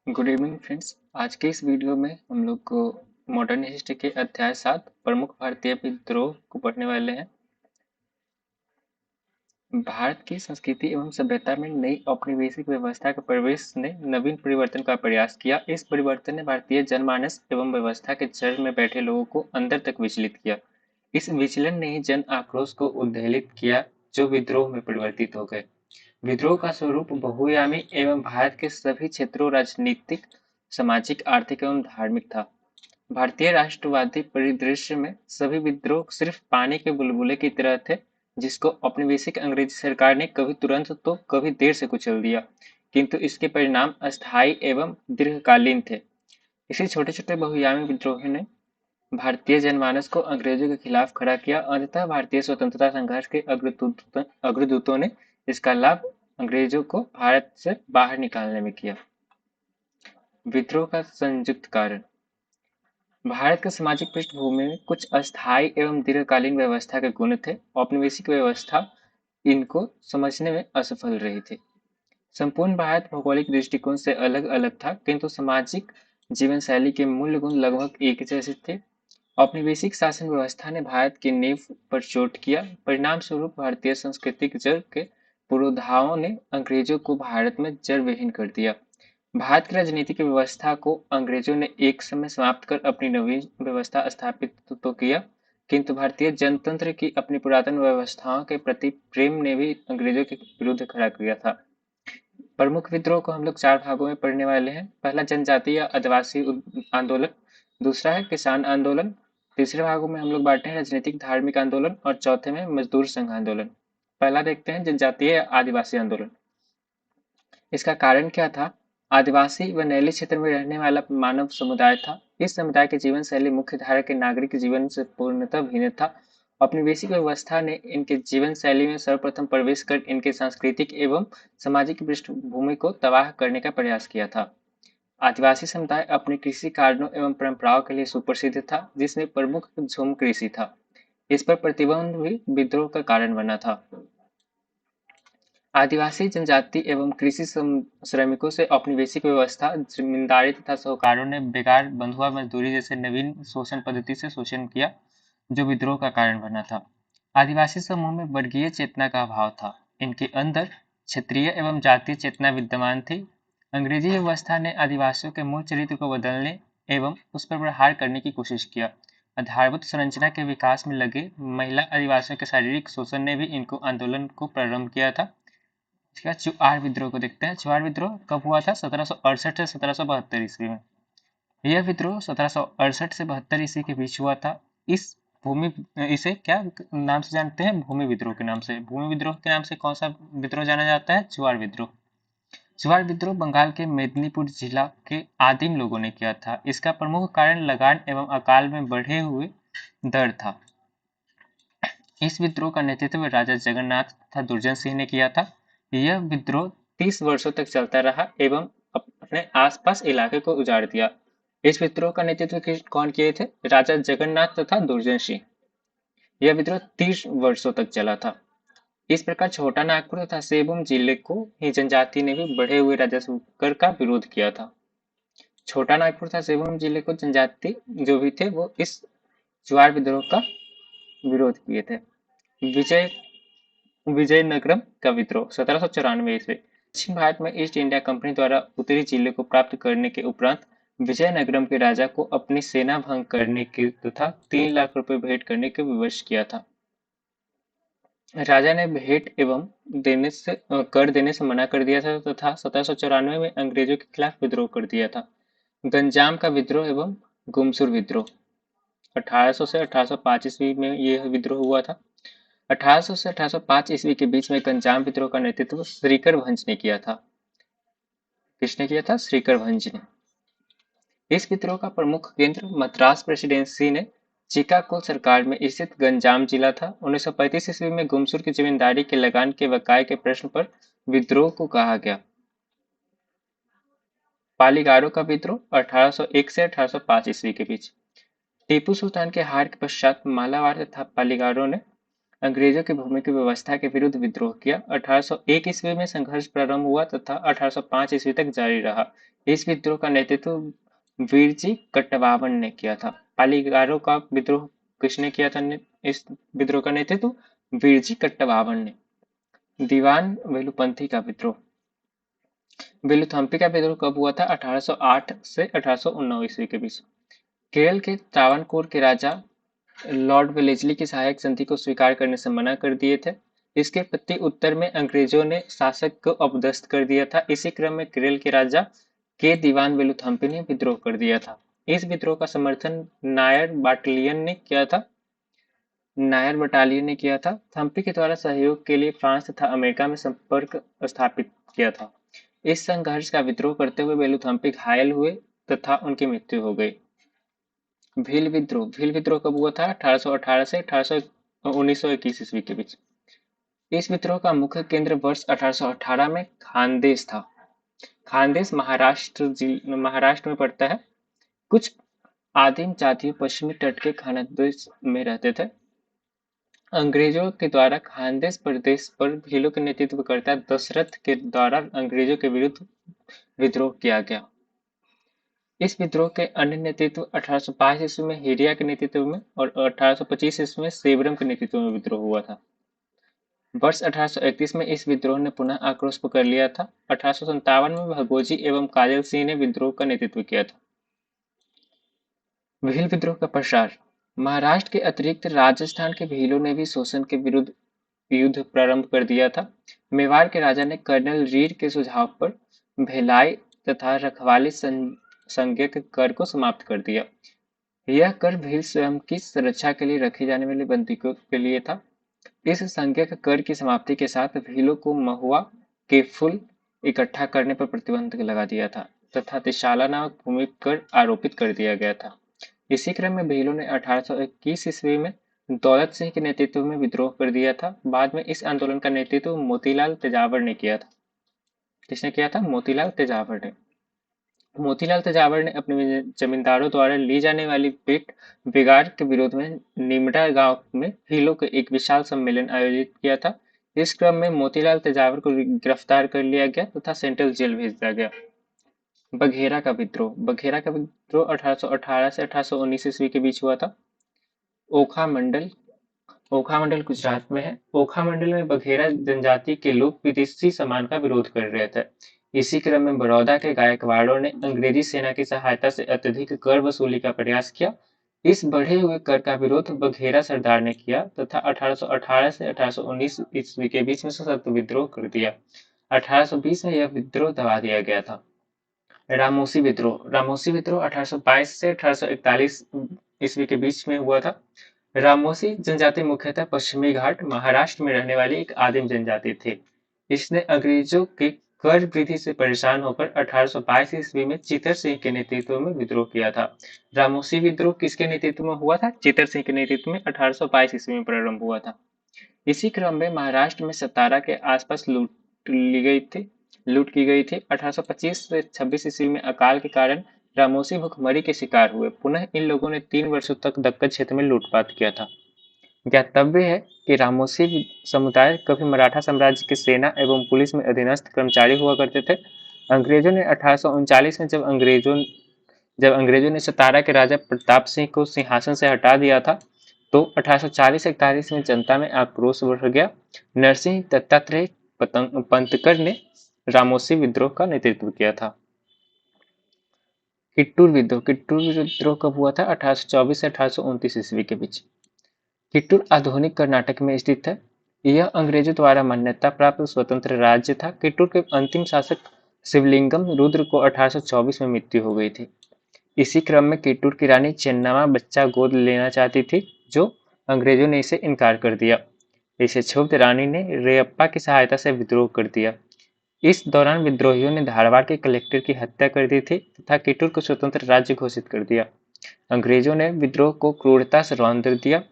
Good evening friends. आज के इस वीडियो में हम लोग को मॉडर्न हिस्ट्री के अध्याय 7 प्रमुख भारतीय विद्रोह को पढ़ने वाले हैं। भारत की संस्कृति एवं सभ्यता में नई औपनिवेशिक व्यवस्था का प्रवेश ने नवीन परिवर्तन का प्रयास किया। इस परिवर्तन ने भारतीय जनमानस एवं व्यवस्था के जड़ में बैठे लोगों को अंदर तक विचलित किया। इस विचलन ने ही जन आक्रोश को उद्वेलित किया, जो विद्रोह में परिवर्तित हो गए। विद्रोह का स्वरूप बहुआयामी एवं भारत के सभी क्षेत्रों राजनीतिक, सामाजिक, आर्थिक एवं धार्मिक था। भारतीय राष्ट्रवादी परिदृश्य में सभी विद्रोह सिर्फ पानी के बुलबुले की तरह थे, जिसको औपनिवेशिक अंग्रेजी सरकार ने कभी तुरंत तो कभी देर से कुचल दिया, किंतु इसके परिणाम अस्थायी एवं दीर्घकालीन थे। इसी छोटे छोटे बहुआयामी विद्रोह ने भारतीय जनमानस को अंग्रेजों के खिलाफ खड़ा किया। अंततः भारतीय स्वतंत्रता संघर्ष के अग्रदूतों ने इसका लाभ अंग्रेजों को भारत से बाहर निकालने में किया। विद्रोह का संयुक्त कारण। भारत की सामाजिक पृष्ठभूमि में कुछ अस्थायी एवं दीर्घकालीन व्यवस्था के गुण थे। औपनिवेशिक व्यवस्था इनको समझने में असफल रही थी। संपूर्ण भारत भौगोलिक दृष्टिकोण से अलग अलग था, किंतु सामाजिक जीवन शैली के मूल्य गुण लगभग एक जैसे थे। औपनिवेशिक शासन व्यवस्था ने भारत की नींव पर चोट किया। परिणाम स्वरूप भारतीय सांस्कृतिक जड़ के पुरोधाओं ने अंग्रेजों को भारत में जड़ विहीन कर दिया। भारत की राजनीतिक व्यवस्था को अंग्रेजों ने एक समय समाप्त कर अपनी नवीन व्यवस्था स्थापित तो किया, किंतु भारतीय जनतंत्र की अपनी पुरातन व्यवस्थाओं के प्रति प्रेम ने भी अंग्रेजों के विरुद्ध खड़ा किया था। प्रमुख विद्रोह को हम लोग 4 भागों में पढ़ने वाले हैं। पहला जनजातीय आदिवासी आंदोलन, दूसरा है किसान आंदोलन, तीसरे भागों में हम लोग बांटे हैं राजनीतिक धार्मिक आंदोलन और चौथे में मजदूर संघ आंदोलन। पहला देखते हैं जनजातीय आदिवासी आंदोलन। इसका कारण क्या था? आदिवासी व नैली क्षेत्र में रहने वाला मानव समुदाय था। इस समुदाय की जीवन शैली मुख्य धारा के नागरिक जीवन से पूर्णतः भिन्न था। औपनिवेशिक व्यवस्था ने इनके जीवन शैली में सर्वप्रथम प्रवेश कर इनके सांस्कृतिक एवं सामाजिक पृष्ठभूमि को तबाह करने का प्रयास किया था। आदिवासी समुदाय अपने कृषि कारणों एवं परंपराओं के लिए सुप्रसिद्ध था, जिसमें प्रमुख झूम कृषि था। इस पर प्रतिबंध भी विद्रोह का कारण बना था। आदिवासी जनजाति एवं कृषि श्रमिकों से औपनिवेशिक व्यवस्था, जमींदारी तथा साहूकारों ने बेकार बंधुआ मजदूरी जैसे नवीन शोषण पद्धति से शोषण किया, जो विद्रोह का कारण बना था। आदिवासी समूह में वर्गीय चेतना का अभाव था। इनके अंदर क्षेत्रीय एवं जातीय चेतना विद्यमान थी। अंग्रेजी व्यवस्था ने आदिवासियों के मूल चरित्र को बदलने एवं उस पर प्रहार करने की कोशिश किया। आधारभूत संरचना के विकास में लगे महिला आदिवासियों के शारीरिक शोषण ने भी इनको आंदोलन को प्रारंभ किया था। इसके बाद चुआर विद्रोह को देखते हैं। चुआर विद्रोह कब हुआ था? 1768 से 1772 ईस्वी में। यह विद्रोह 1768 से 72 ईस्वी के बीच हुआ था। इस भूमि इसे क्या नाम से जानते हैं? भूमि विद्रोह के नाम से। भूमि विद्रोह के नाम से कौन सा विद्रोह जाना जाता है? चुआर विद्रोह। चुआर विद्रोह बंगाल के मेदिनीपुर जिला के आदिम लोगों ने किया था। इसका प्रमुख कारण लगान एवं अकाल में बढ़े हुए दर था। इस विद्रोह का नेतृत्व राजा जगन्नाथ तथा दुर्जन सिंह ने किया था। यह विद्रोह 30 वर्षों तक चलता रहा एवं अपने आसपास इलाके को उजाड़ दिया। इस विद्रोह का नेतृत्व कौन किए थे? राजा जगन्नाथ तथा दुर्जन सिंह। यह विद्रोह 30 वर्षों तक चला था। इस प्रकार छोटा नागपुर तथा सेबम जिले को ही जनजाति ने भी बढ़े हुए राजस्व कर का विरोध किया था। छोटा नागपुर तथा सेबम जिले को जनजाति जो भी थे वो इस ज्वार विद्रोह का विरोध किए थे। विजय विजयनगरम का विद्रोह 1794 ईस्वी। दक्षिण भारत में ईस्ट इंडिया कंपनी द्वारा उत्तरी जिले को प्राप्त करने के उपरांत विजयनगरम के राजा को अपनी सेना भंग करने के तथा 3 लाख रुपए भेंट करने के विवश किया था। राजा ने भेंट एवं कर देने से मना कर दिया था तथा 1794 में अंग्रेजों के खिलाफ विद्रोह कर दिया था। गंजाम का विद्रोह एवं गुमसुर विद्रोह 1800 से 1805 ईस्वी में यह विद्रोह हुआ था। 1800 से 1805 ईस्वी के बीच में गंजाम विद्रोह का नेतृत्व श्रीकर भंज ने किया था। किसने किया था? श्रीकर भंज ने। इस विद्रोह का प्रमुख केंद्र मद्रास प्रेसिडेंसी ने चिकागो सरकार में स्थित गंजाम जिला था। 1935 ईस्वी में गुमसुर की जमींदारी के लगान के बकाये के प्रश्न पर विद्रोह को कहा गया। पालीगारों का विद्रोह 1801 से 1805 ईस्वी के बीच। टीपू सुल्तान के हार के पश्चात मालाबार तथा पालीगारों ने अंग्रेजों की भूमि की व्यवस्था के विरुद्ध विद्रोह किया। 1801 ईस्वी में संघर्ष प्रारंभ हुआ तथा 1805 ईस्वी तक जारी रहा। इस विद्रोह का नेतृत्व वीरजी कटवावन ने किया था। पालीगारों का विद्रोह किसने किया था? इस विद्रोह का नेतृत्व वीरजी कटवावन ने। दीवान वेलुपंथी का विद्रोह। वेलुथम्पी का विद्रोह कब हुआ था? 1808 से 1819 ईस्वी के बीच। केरल के त्रावणकोर के राजा लॉर्ड वेलेस्ली की सहायक संधि को स्वीकार करने से मना कर दिए थे। इसके प्रति उत्तर में अंग्रेजों ने शासक को अपदस्थ कर दिया था। इसी क्रम में केरल के राजा के दीवान वेलुथम्पी ने विद्रोह कर दिया था। इस विद्रोह का समर्थन नायर बटालियन ने किया था। थम्पी के द्वारा सहयोग के लिए फ्रांस तथा अमेरिका में संपर्क स्थापित किया था। इस संघर्ष का विद्रोह करते हुए वेलुथम्पी घायल हुए तथा उनकी मृत्यु हो गई। भील विद्रोह कब हुआ था? 1818 से 1921 ईस्वी के बीच। इस विद्रोह का मुख्य केंद्र वर्ष 1818 में खानदेश था। खानदेश महाराष्ट्र में पड़ता है। कुछ आदिम जातियों पश्चिमी तट के खानदेश में रहते थे। अंग्रेजों के द्वारा खानदेश प्रदेश पर भीलों के नेतृत्वकर्ता दशरथ के द्वारा अंग्रेजों के विरुद्ध विद्रोह किया गया। इस विद्रोह के अन्य नेतृत्व 1805 ईस्वी में हिरिया के नेतृत्व में और 1825 ईस्वी में सेबरम के नेतृत्व में विद्रोह हुआ था। वर्ष 1831 में इस विद्रोह ने पुनः आक्रोश पकड़ लिया था। 1857 में भगोजी एवं काजल सिंह ने विद्रोह का नेतृत्व किया था। भील विद्रोह का प्रसार। महाराष्ट्र के अतिरिक्त राजस्थान के भीलों ने भी शोषण के विरुद्ध युद्ध प्रारंभ कर दिया था। मेवाड़ के राजा ने कर्नल रीड के सुझाव पर भिलाई तथा रखवाली संज्ञक कर को समाप्त कर दिया। यह कर भील स्वयं की सुरक्षा के लिए रखे जाने वाले बंदियों के लिए था। इस संज्ञक कर की समाप्ति के साथ भीलों को महुआ के फूल इकट्ठा करने पर प्रतिबंध लगा दिया था तथा तिशाला नामक भूमि कर आरोपित कर दिया गया था। इसी क्रम में भीलों ने 1821 ईस्वी में दौलत सिंह के नेतृत्व में विद्रोह कर दिया था। बाद में इस आंदोलन का नेतृत्व मोतीलाल तेजावर ने किया था। किसने किया था? मोतीलाल तेजावर ने। मोतीलाल तेजावर ने अपने जमींदारों द्वारा ली जाने वाली पेट बिगाड़ के विरोध में निमडा गांव में भीलों का एक विशाल सम्मेलन आयोजित किया था। इस क्रम में मोतीलाल तेजावर को गिरफ्तार कर लिया गया तथा सेंट्रल जेल भेज दिया गया। बघेरा का विद्रोह। बघेरा का विद्रोह 1818 से 1819 ईस्वी के बीच हुआ था। ओखा मंडल गुजरात में है। ओखा मंडल में बघेरा जनजाति के लोग विदेशी सामान का विरोध कर रहे थे। इसी क्रम में बड़ौदा के गायकवाड़ों ने अंग्रेजी सेना की सहायता से अत्यधिक कर वसूली का प्रयास किया। इस बढ़े हुए कर का विरोध बघेरा सरदार ने किया तथा 1818 से 1819 ईस्वी के बीच में सशक्त विद्रोह कर दिया। 1820 में यह विद्रोह दबा दिया गया था। रामोसी विद्रोह 1822 से 1841 ईस्वी के बीच में हुआ था। रामोसी जनजाति मुख्यतः पश्चिमी घाट महाराष्ट्र में रहने वाली एक आदिम जनजाति थी। इसने अंग्रेजों के कर वृद्धि से परेशान होकर 1822 ईस्वी में चितर सिंह के नेतृत्व में विद्रोह किया था। रामोसी विद्रोह किसके नेतृत्व में हुआ था? चितर सिंह के नेतृत्व में 1822 ईस्वी में प्रारंभ हुआ था। इसी क्रम में महाराष्ट्र में सतारा के आसपास लूट की गई थी। 1825 से 26 ईस्वी में अकाल के कारण रामोसी भुखमरी के शिकार हुए। पुनः इन लोगों ने 3 वर्षों तक दक्कन क्षेत्र में लूटपाट किया था। ज्ञातव्य है कि रामोसी समुदाय कभी मराठा साम्राज्य की सेना एवं पुलिस में अधीनस्थ कर्मचारी हुआ करते थे। अंग्रेजों ने 1839 में जब अंग्रेजों ने सतारा के राजा प्रताप सिंह को सिंहासन से हटा दिया था तो 1840-41 में जनता में आक्रोश बढ़ गया। नरसिंह दत्तात्रेय पंतकर ने रामोसी विद्रोह का नेतृत्व किया था। किट्टूर विद्रोह कब हुआ था? 1824 से 1829 ईस्वी के बीच। किट्टूर आधुनिक कर्नाटक में स्थित है। यह अंग्रेजों द्वारा मान्यता प्राप्त स्वतंत्र राज्य था। किट्टूर के अंतिम शासक शिवलिंगम रुद्र को 1824 में मृत्यु हो गई थी। इसी क्रम में किट्टूर की रानी चेन्नम्मा बच्चा गोद लेना चाहती थी, जो अंग्रेजों ने इसे इनकार कर दिया। इसे क्षुब्ध रानी ने रेयप्पा की सहायता से विद्रोह कर दिया। इस दौरान विद्रोहियों ने धारवाड़ के कलेक्टर की हत्या कर दी थी तथा किट्टूर को स्वतंत्र राज्य घोषित कर दिया। अंग्रेजों ने विद्रोह को क्रूरता से रौंद दिया।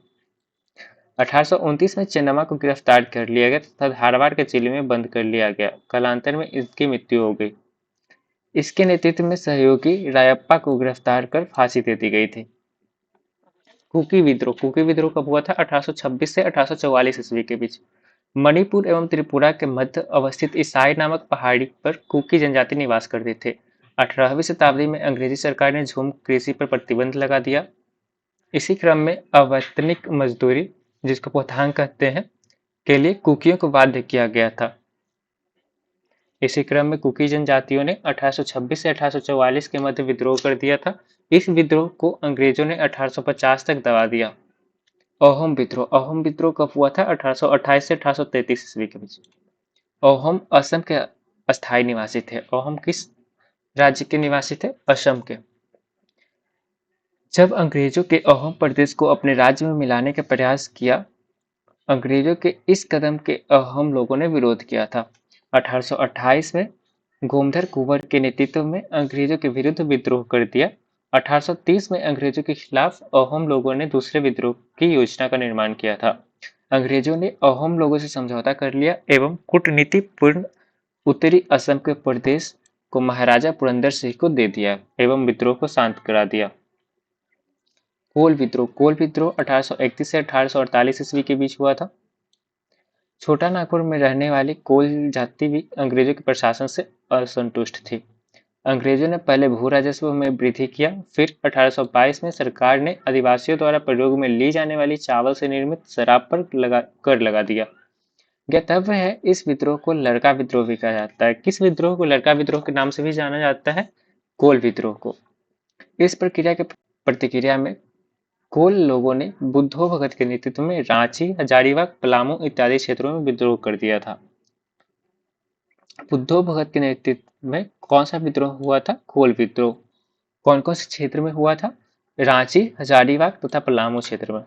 1829 में चेन्नम्मा को गिरफ्तार कर लिया गया तथा धारवाड़ के जेल में बंद कर लिया गया। कालांतर में इसकी मृत्यु हो गई। इसके नेतृत्व में सहयोगी रायप्पा को गिरफ्तार कर फांसी दे दी गई थी। कुकी विद्रोह कब हुआ था? 1826 से 1844 ईस्वी के बीच। मणिपुर एवं त्रिपुरा के मध्य अवस्थित ईसाई नामक पहाड़ी पर कुकी जनजाति निवास करते थे। 18वीं शताब्दी में अंग्रेजी सरकार ने झूम कृषि पर प्रतिबंध लगा दिया। इसी क्रम में अवैतनिक मजदूरी, जिसको पोथांग कहते हैं, के लिए कुकियों को बाध्य किया गया था। इसी क्रम में कुकी जनजातियों ने 1826 से 1844 के मध्य विद्रोह कर दिया था। इस विद्रोह को अंग्रेजों ने 1850 तक दबा दिया। अहोम विद्रोह कब हुआ था? 1828 से 1833 ईस्वी के बीच। अहोम असम के अस्थायी निवासी थे। अहोम किस राज्य के निवासी थे? असम के। जब अंग्रेजों के अहोम प्रदेश को अपने राज्य में मिलाने का प्रयास किया, अंग्रेजों के इस कदम के अहोम लोगों ने विरोध किया था। 1828 में गोमधर कुंवर के नेतृत्व में अंग्रेजों के विरुद्ध विद्रोह कर दिया। 1830 में अंग्रेजों के खिलाफ अहोम लोगों ने दूसरे विद्रोह की योजना का निर्माण किया था। अंग्रेजों ने अहोम लोगों से समझौता कर लिया एवं कूटनीतिपूर्ण उत्तरी असम के प्रदेश को महाराजा पुरंदर सिंह को दे दिया एवं विद्रोह को शांत करा दिया। कोल विद्रोह 1831 से 1848 ईस्वी के बीच हुआ था। छोटा नागपुर में रहने वाली कोल जाति भी अंग्रेजों के प्रशासन से असंतुष्ट थी। अंग्रेजों ने पहले भू राजस्व में वृद्धि किया, फिर 1822 में सरकार ने आदिवासियों द्वारा प्रयोग में ली जाने वाली चावल से निर्मित शराब पर कर लगा दिया। ज्ञातव्य है, इस विद्रोह को लड़का विद्रोह भी कहा जाता है। किस विद्रोह को लड़का विद्रोह के नाम से भी जाना जाता है? कोल विद्रोह को। इस प्रक्रिया के प्रतिक्रिया में कोल लोगों ने बुद्धो भगत के नेतृत्व में रांची, हजारीबाग, पलामू इत्यादि क्षेत्रों में विद्रोह कर दिया था। बुद्धो भगत के नेतृत्व में कौन सा विद्रोह हुआ था? कोल विद्रोह। कौन कौन से क्षेत्र में हुआ था? रांची, हजारीबाग तथा पलामू क्षेत्र में।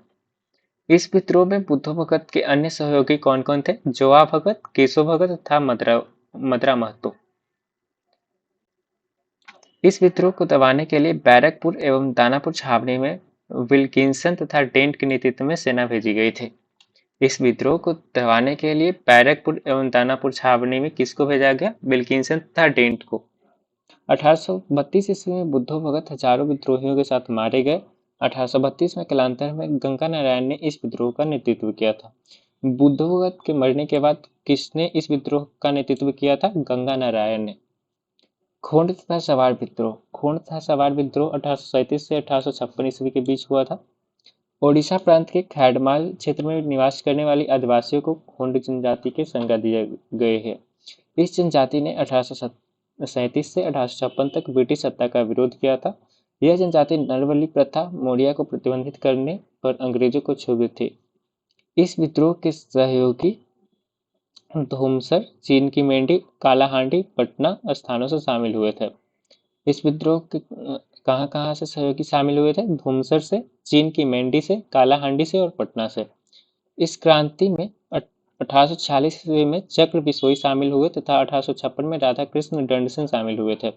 इस विद्रोह में बुद्धो भगत के अन्य सहयोगी कौन कौन थे? जोआ भगत, केशव भगत तथा मदरा महतो। इस विद्रोह को दबाने के लिए बैरकपुर एवं दानापुर छावनी में विल्किंसन तथा डेंट के नेतृत्व में सेना भेजी गई थी। इस विद्रोह को दबाने के लिए बैरकपुर एवं दानापुर छावनी में किसको भेजा गया? विल्किंसन तथा डेंट को। 1832 ईस्वी में बुद्धो भगत हजारों विद्रोहियों के साथ मारे गए। 1832 में कालांतर में गंगा नारायण ने इस विद्रोह का नेतृत्व किया था। बुद्धो भगत के मरने के बाद किसने इस विद्रोह का नेतृत्व किया था? गंगा नारायण ने। खोंड तथा सवार विद्रोह 1837 से 1856 ईस्वी के बीच हुआ था। ओडिशा प्रांत के खैडमाल क्षेत्र में निवास करने वाली आदिवासियों को खोंड जनजाति के संज्ञा दिए गए हैं। इस जनजाति ने 1837 से 1856 तक ब्रिटिश सत्ता का विरोध किया था। यह जनजाति नरबली प्रथा मोरिया को प्रतिबंधित करने पर अंग्रेजों को क्षुब्ध थी। इस विद्रोह के सहयोगी धूमसर, चीन की मेंढी, कालाहांडी, पटना स्थानों से शामिल हुए थे। इस विद्रोह के कहाँ से सहयोगी शामिल हुए थे? धूमसर से, चीन की मेंढी से, कालाहांडी से और पटना से। इस क्रांति में 1846 ईस्वी में चक्र बिसोई शामिल हुए तथा 1856 में राधा कृष्ण दंडसेन शामिल हुए थे।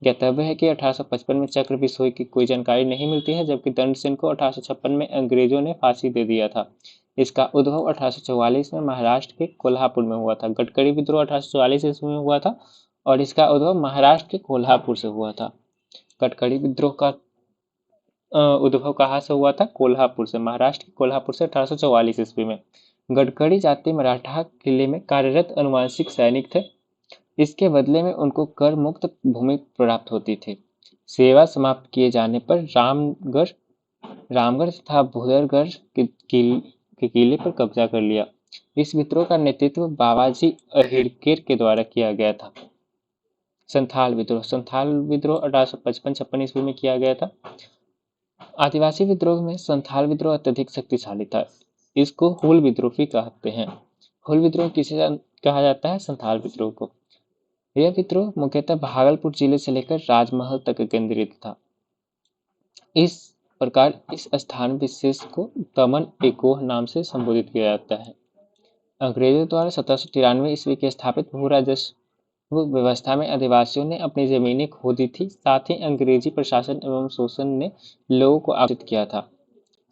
ज्ञातव्य है कि 1855 में चक्र बिसोई की कोई जानकारी नहीं मिलती है, जबकि दंडसेन को 1856 में अंग्रेजों ने फांसी दे दिया था। इसका उद्भव 1844 में महाराष्ट्र के कोल्हापुर में हुआ था। गडकरी विद्रोह 1844 ईस्वी में हुआ था और इसका उद्भव महाराष्ट्र के कोल्हापुर से हुआ था। गडकरी विद्रोह का उद्भव कहाँ से हुआ था? कोल्हापुर से, महाराष्ट्र के कोल्हापुर से 1844 ईस्वी में। गडकरी जाति मराठा किले में कार्यरत अनुवांशिक सैनिक थे। इसके बदले में उनको कर मुक्त भूमि प्राप्त होती थी। सेवा समाप्त किए जाने पर रामगढ़ तथा भुदरगढ़ के किले पर कब्जा कर लिया। इस विद्रोह का नेतृत्व बाबाजी अहिरकेर के द्वारा किया गया था। संथाल विद्रोह 1855-56 ईस्वी में किया गया था। आदिवासी विद्रोह में संथाल विद्रोह अत्यधिक शक्तिशाली था। इसको हुल विद्रोह भी कहते हैं। हुल विद्रोह किसे कहा जाता है? संथाल विद्रोह को। यह विद्रोह मुख्यतः भागलपुर जिले से लेकर राजमहल तक केंद्रित था। इस प्रकार इस स्थान विशेष को दमन एकोह नाम से संबोधित किया जाता है। अंग्रेजों द्वारा 1793 ईस्वी के स्थापित भू राजस्व व्यवस्था में आदिवासियों ने अपनी जमीनें खो दी थी। साथ ही अंग्रेजी प्रशासन एवं शोषण ने लोगों को आश्रित किया था।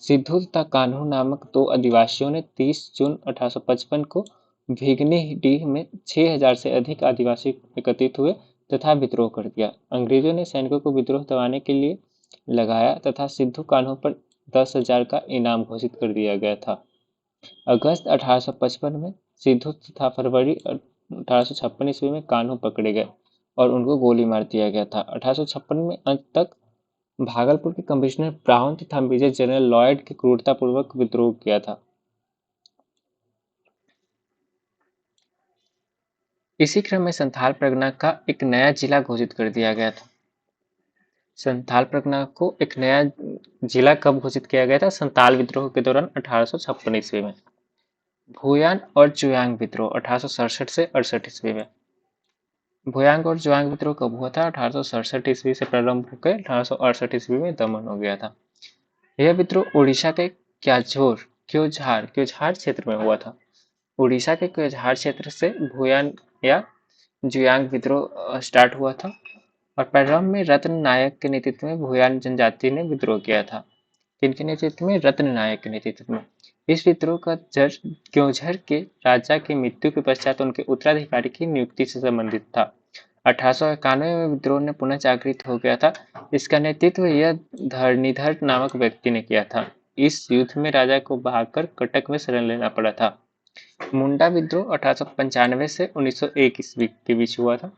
सिद्धू तथा कान्हू नामक दो आदिवासियों ने 30 जून 1855 को भिगनीडीह में 6000 से अधिक आदिवासी एकत्रित हुए तथा विद्रोह कर दिया। अंग्रेजों ने सैनिकों को विद्रोह दबाने के लिए लगाया तथा सिद्धू कान्हू पर 10,000 का इनाम घोषित कर दिया गया था। अगस्त 1855 में सिद्धू तथा फरवरी 1856 ईस्वी में कान्हू पकड़े गए और उनको गोली मार दिया गया था। 1856 में अंत तक भागलपुर के कमिश्नर ब्राउन तथा मेजर जनरल लॉयड के क्रूरतापूर्वक विद्रोह किया था। इसी क्रम में संथाल परगना का एक नया जिला घोषित कर दिया गया था। संथाल परगना को एक नया जिला कब घोषित किया गया था? संथाल विद्रोह के दौरान 1856 ईस्वी में। भूयान और जुयांग विद्रोह 1867 से 68 ईस्वी में। भूयांग और जुआंग विद्रोह कब हुआ था? 1867 ईस्वी से प्रारंभ होकर 1868 ईस्वी में दमन हो गया था। यह विद्रोह उड़ीसा के क्योझार क्षेत्र में हुआ था। उड़ीसा के क्योझार क्षेत्र से भूयान या जुयांग विद्रोह स्टार्ट हुआ था और प्रारंभ में रत्न नायक के नेतृत्व में भूयान जनजाति ने विद्रोह किया था। किनके नेतृत्व में? रत्न नायक के नेतृत्व में। इस विद्रोह का जड़ क्योंझर के राजा की मृत्यु के पश्चात उनके उत्तराधिकारी की नियुक्ति से संबंधित था। 1891 में विद्रोह ने पुनः जागृत हो गया था। इसका नेतृत्व यह धरणीधर नामक व्यक्ति ने किया था। इस युद्ध में राजा को भागकर कटक में शरण लेना पड़ा था। मुंडा विद्रोह 1895 से 1901 ईस्वी के बीच हुआ था।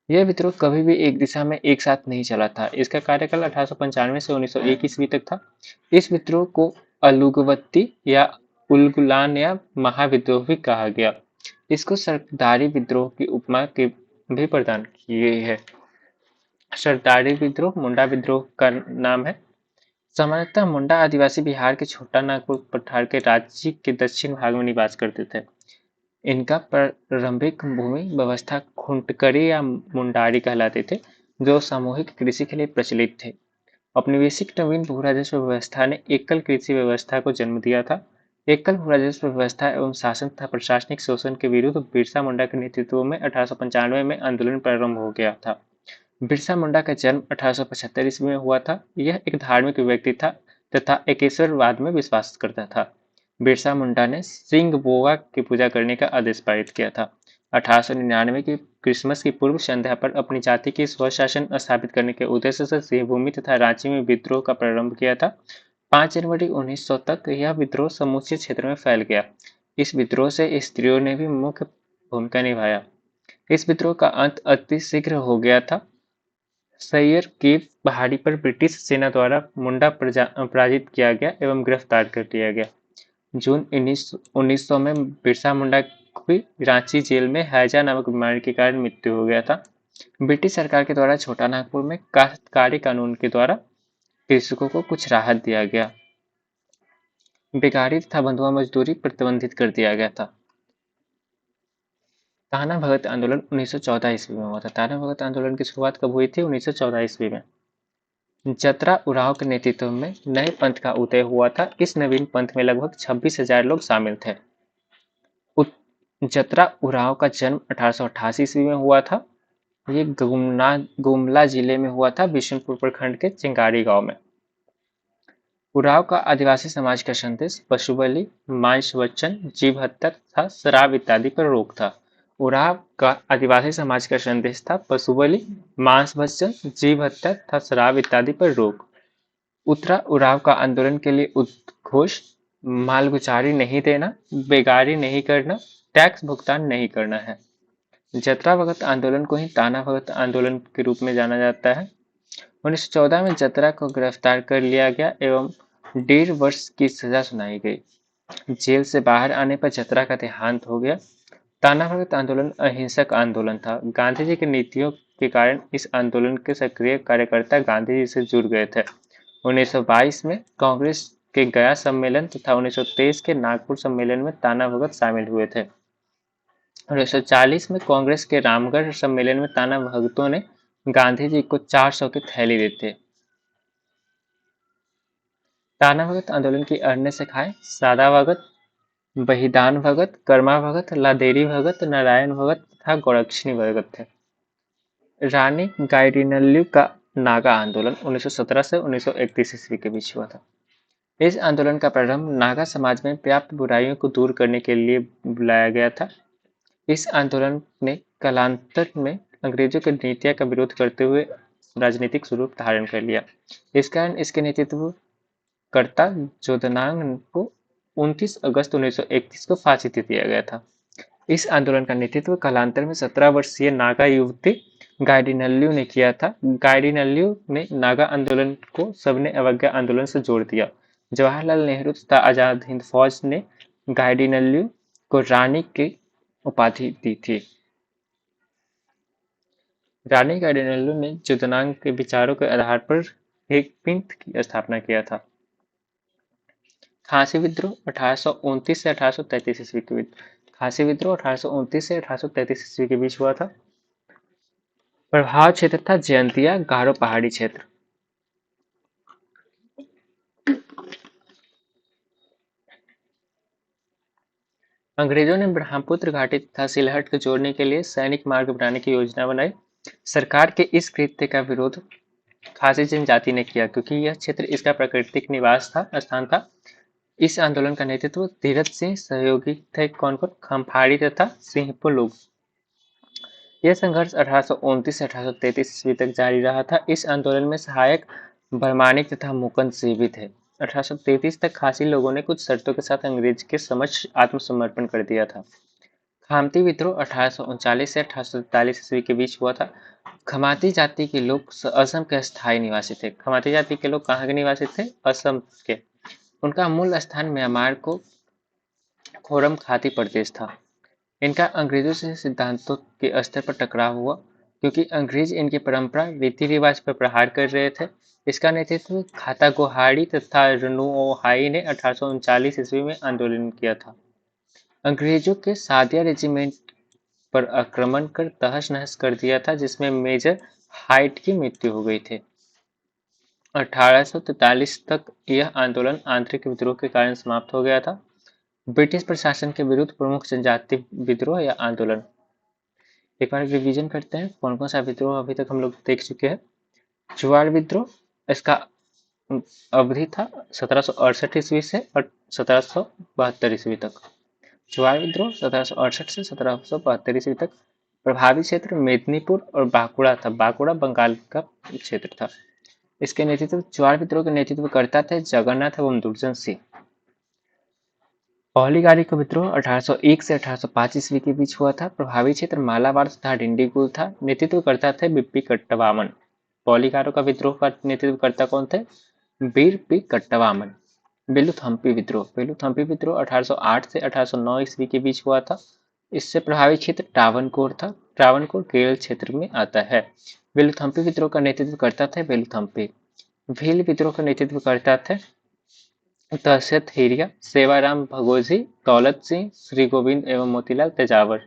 यह विद्रोह कभी भी एक दिशा में एक साथ नहीं चला था। इसका कार्यकाल 1895 से 1901 ईस्वी तक था। इस विद्रोह को अलुगवत्ती या उलगुलान या महाविद्रोह भी कहा गया। इसको सरदारी विद्रोह की उपमा के भी प्रदान की गई है। सरदारी विद्रोह मुंडा विद्रोह का नाम है। सामान्यतः मुंडा आदिवासी बिहार के छोटा नागपुर पठार के राज्य के दक्षिण भाग में निवास करते थे। इनका प्रारंभिक भूमि व्यवस्था खुंटकरी या मुंडारी कहलाते थे, जो सामूहिक कृषि के लिए प्रचलित थे। औपनिवेशिक नवीन भू राजस्व व्यवस्था ने एकल कृषि व्यवस्था को जन्म दिया था। एकल भू राजस्व व्यवस्था एवं शासन तथा प्रशासनिक शोषण के विरुद्ध बिरसा मुंडा के नेतृत्व में 1895 में आंदोलन प्रारंभ हो गया था। बिरसा मुंडा का जन्म 1875 ईस्वी में हुआ था। यह एक धार्मिक व्यक्ति था तथा एकेश्वरवाद में विश्वास करता था। बिरसा मुंडा ने सिंह बोआ की पूजा करने का आदेश पारित किया था। 1899 की क्रिसमस की पूर्व संध्या पर अपनी जाति की स्वशासन स्थापित करने के उद्देश्य से सिंहभूमि तथा रांची में विद्रोह का प्रारंभ किया था। 5 जनवरी 1900 तक यह विद्रोह समूचे क्षेत्र में फैल गया। इस विद्रोह से स्त्रियों ने भी मुख्य भूमिका निभाया। इस विद्रोह का अंत अति शीघ्र हो गया था। सैयर की पहाड़ी पर ब्रिटिश सेना द्वारा मुंडा पराजित किया गया एवं गिरफ्तार कर लिया गया। जून 1900 में बिरसा मुंडा की रांची जेल में हैजा नामक बीमारी के कारण मृत्यु हो गया था। ब्रिटिश सरकार के द्वारा छोटा नागपुर में काश्तकारी कानून के द्वारा कृषकों को कुछ राहत दिया गया। बेकारी तथा बंधुआ मजदूरी प्रतिबंधित कर दिया गया था। ताना भगत आंदोलन 1914 ईस्वी में हुआ था। ताना भगत आंदोलन की शुरुआत कब हुई थी? 1914 ईस्वी में। जतरा उरांव के नेतृत्व में नए पंथ का उदय हुआ था। इस नवीन पंथ में लगभग 26,000 लोग शामिल थे। जतरा उरांव का जन्म 1888 ईस्वी में हुआ था। ये गुमला जिले में हुआ था, बिशुनपुर प्रखंड के चिंगारी गांव में। उरांव का आदिवासी समाज का संदेश पशु बलि, मांस भक्षण, जीव हत्या तथा शराब इत्यादि पर रोक था। उरांव का आदिवासी समाज का संदेश था पशु बलि, मांस भक्षण, जीव हत्या तथा शराब इत्यादि पर रोक। उत्तरा उरांव का आंदोलन के लिए उद्घोष मालगुजारी नहीं देना, बेगारी नहीं करना, टैक्स भुगतान नहीं करना है। जतरा भगत आंदोलन को ही ताना भगत आंदोलन के रूप में जाना जाता है। 1914 में जतरा को गिरफ्तार कर लिया गया एवं 1.5 वर्ष की सजा सुनाई गई। जेल से बाहर आने पर जतरा का देहांत हो गया। ताना भगत आंदोलन अहिंसक आंदोलन था। गांधी जी की नीतियों के कारण इस आंदोलन के सक्रिय कार्यकर्ता गांधी जी से जुड़ गए थे। 1922 में कांग्रेस के गया सम्मेलन तथा 1923 के नागपुर सम्मेलन में ताना भगत शामिल हुए थे। 1940 में कांग्रेस के रामगढ़ सम्मेलन में ताना भगतों ने गांधी जी को 400 की थैली देते। ताना भगत आंदोलन की अन्य शाखाएं सादा भगत, बहिदान भगत, कर्मा भगत, लादेरी भगत, नारायण भगत तथा गोरक्षिणी भगत थे। रानी गाइडिनल्यू का नागा आंदोलन 1917 से 1931 ईस्वी के बीच हुआ था। इस आंदोलन का प्रारंभ नागा समाज में व्याप्त बुराइयों को दूर करने के लिए बुलाया गया था। इस आंदोलन ने कालांतर में अंग्रेजों की नीतियों का विरोध करते हुए राजनीतिक स्वरूप धारण कर लिया। इस कारण इसके नेतृत्व कर्ता जोधनांग को 29 अगस्त 1931 को फांसी दे दिया गया था। इस आंदोलन का नेतृत्व कालांतर में 17 वर्षीय नागा युवती गाइडिनल्यू ने किया था। गाइडिनल्यू ने नागा आंदोलन को सबने अवज्ञा आंदोलन से जोड़ दिया। जवाहरलाल नेहरू तथा आजाद हिंद फौज ने गाइडिनल्यू को रानी की उपाधि दी थी। रानी गाइडिनल्यू ने जोधनांग के विचारों के आधार पर एक पंथ की स्थापना किया था। खासी विद्रोह 1829 से 1833 ईस्वी के बीच। खासी विद्रोह 1829 से 1833 ईस्वी के बीच हुआ था। प्रभाव क्षेत्र था जयंतिया गारो पहाड़ी क्षेत्र। अंग्रेजों ने ब्रह्मपुत्र घाटी तथा सिलहट को जोड़ने के लिए सैनिक मार्ग बनाने की योजना बनाई। सरकार के इस कृत्य का विरोध खासी जनजाति ने किया क्योंकि यह क्षेत्र इसका प्राकृतिक निवास था स्थान था। इस आंदोलन का नेतृत्व तीरथ सिंह सहयोगी थे कौन कौन खम्फाड़ी तथा सिंहपो लोग। यह संघर्ष 1829 से 1833 ईस्वी तक जारी रहा था। इस आंदोलन में सहायक बर्मानिक तथा मुकुंद सिंह भी थे। 1833 तक खासी लोगों ने कुछ शर्तों के साथ अंग्रेज के समक्ष आत्मसमर्पण कर दिया था। खामती विद्रोह 1839 से 1843 ईस्वी के बीच हुआ था। खमाती जाति के लोग असम के स्थायी निवासी थे। खमाती जाति के लोग कहाँ के निवासी थे? असम के। उनका मूल स्थान म्यांमार को खोरम खाती प्रदेश था। इनका अंग्रेजों से सिद्धांतों के स्तर पर टकराव हुआ क्योंकि अंग्रेज इनकी परंपरा रीति रिवाज पर प्रहार कर रहे थे। इसका नेतृत्व खाता गोहाड़ी तथा रनुओहाई ने 1839 ईस्वी में आंदोलन किया था। अंग्रेजों के सादिया रेजिमेंट पर आक्रमण कर तहस नहस कर दिया था जिसमें मेजर हाइट की मृत्यु हो गई थी। 1843 तक यह आंदोलन आंतरिक विद्रोह के कारण समाप्त हो गया था। ब्रिटिश प्रशासन के विरुद्ध प्रमुख जनजाति विद्रोह या आंदोलन। एक बार रिवीजन करते हैं कौन कौन सा विद्रोह अभी तक हम लोग देख चुके हैं। चुआड़ विद्रोह, इसका अवधि था 1768 ईस्वी से 1772 ईस्वी तक। चुआड़ विद्रोह 1768 से 1772 ईस्वी तक। प्रभावी क्षेत्र मेदिनीपुर और बांकुड़ा था। बांकुड़ा बंगाल का क्षेत्र था। इसके नेतृत्व चुआड़ विद्रोह के नेतृत्व करता थे जगन्नाथ एवं दुर्जन सिंह। पौलीगारी का विद्रोह 1801 से 1805 ईस्वी के बीच हुआ था। प्रभावी क्षेत्र मालाबार तथा डिंडीगुल था। नेतृत्व करता थे बिप्पी कट्टवामन। पौलीगारों का विद्रोह का नेतृत्व करता कौन थे? बीर पी कट्टवामन। बेलूथम्पी विद्रोह 1808 से 1809 ईस्वी के बीच हुआ था। इससे प्रभावी क्षेत्र ट्रावनकोर था। ट्रावनकोर केरल क्षेत्र में आता है। बेलूथम्पी विद्रोह का नेतृत्व करता थे बेलूथम्पी। भील विद्रोह का नेतृत्व करता थे दशरथ हेरिया, सेवाराम भगोजी, दौलत सिंह, श्री गोविंद एवं मोतीलाल तेजावर।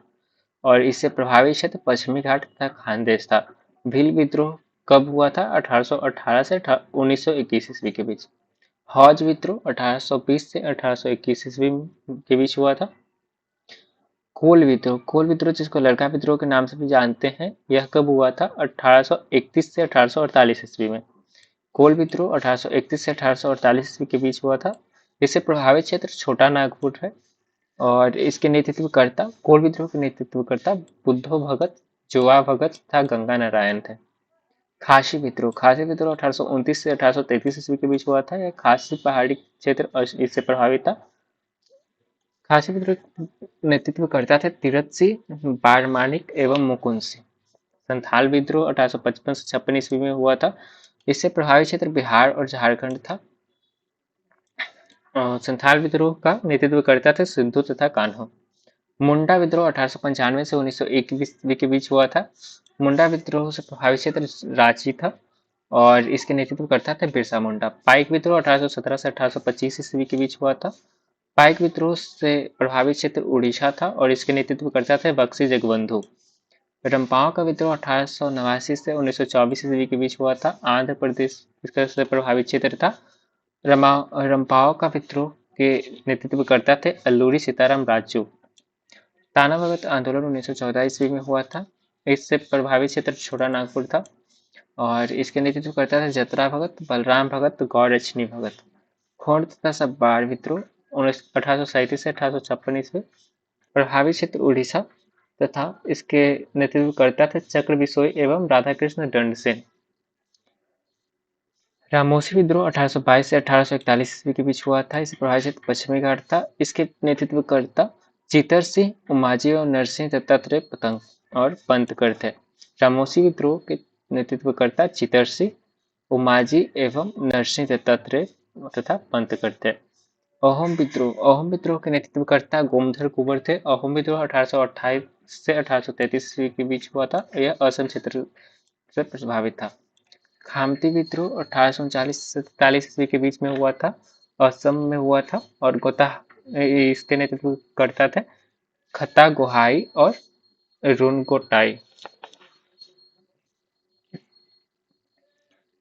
और इससे प्रभावी क्षेत्र पश्चिमी घाट तथा खानदेश था। भील विद्रोह कब हुआ था? 1818 से 1921 ईस्वी के बीच। हौज विद्रोह 1820 से 1821 ईस्वी के बीच हुआ था। कोल विद्रोह जिसको लड़का विद्रोह के नाम से भी जानते हैं, यह कब हुआ था? 1831 से 1848 ईस्वी में। कोल विद्रोह 1831 से 1848 ईस्वी के बीच हुआ था। इससे प्रभावित क्षेत्र छोटा नागपुर है। और इसके नेतृत्वकर्ता, कोल विद्रोह के नेतृत्वकर्ता बुद्धो भगत, जोआ भगत तथा गंगा नारायण थे। खासी विद्रोह 1829 से 1833 ईस्वी के बीच हुआ था। यह खासी पहाड़ी क्षेत्र इससे प्रभावित था। खासी विद्रोह नेतृत्व करता थे तीरथ सिंह, बारमानिक एवं मुकुंद सिंह। संथाल विद्रोह 1855 से 56 ईस्वी में हुआ था। इससे प्रभावित क्षेत्र बिहार और झारखंड था। संथाल विद्रोह का नेतृत्व करता थे सिद्धू तथा कान्हो। मुंडा विद्रोह 1895 से 1901 ईस्वी के बीच हुआ था। मुंडा विद्रोह से प्रभावित क्षेत्र रांची था और इसके नेतृत्व करता था बिरसा मुंडा। पाइक विद्रोह 1817 से 1825 ईस्वी के बीच हुआ था। पाइक विद्रोह से प्रभावित क्षेत्र उड़ीसा था और इसके नेतृत्व करता थे बक्सी जगबंधु। रंपाओं का विद्रोह 1889 से 1924 ईस्वी के बीच हुआ था। आंध्र प्रदेश इसका से प्रभावित क्षेत्र था। रंपाओं का विद्रोह के नेतृत्व करता थे अल्लूरी सीताराम राजू। ताना भगत आंदोलन 1914 ईस्वी में हुआ था। इससे प्रभावित क्षेत्र छोटा नागपुर था और इसके नेतृत्व करता था जतरा भगत, बलराम भगत, गौरचनी भगत। खोंड तथा सब्बार विद्रोह 1837 से 1856 ईस्वी। प्रभावित क्षेत्र उड़ीसा तथा इसके नेतृत्व करता थे चक्र बिसोई एवं राधाकृष्ण दंड सेन। रामोसी विद्रोह 1822 से 1841 ईस्वी के बीच हुआ था। इसे प्रभावित क्षेत्र पश्चिमी घाट था। इसके नेतृत्वकर्ता चितर सिंह उमाजी और नरसिंह दत्तात्रेय पतंग और पंतकर थे। रामोसी विद्रोह के नेतृत्वकर्ता चितर सिंह उमाजी एवं नरसिंह दत्तात्रेय तथा पंतकर थे। अहोम विद्रोह के नेतृत्वकर्ता गोमधर कुंवर थे। अहोम विद्रोह 1828 से 1833 ईस्वी के बीच हुआ था। यह असम क्षेत्र से प्रभावित था। खामती विद्रोह 1839 से 43 ईस्वी के बीच में हुआ था। असम में हुआ था और गोता इसके नेतृत्व करता थे खता गोहाई और रुनकोटाई।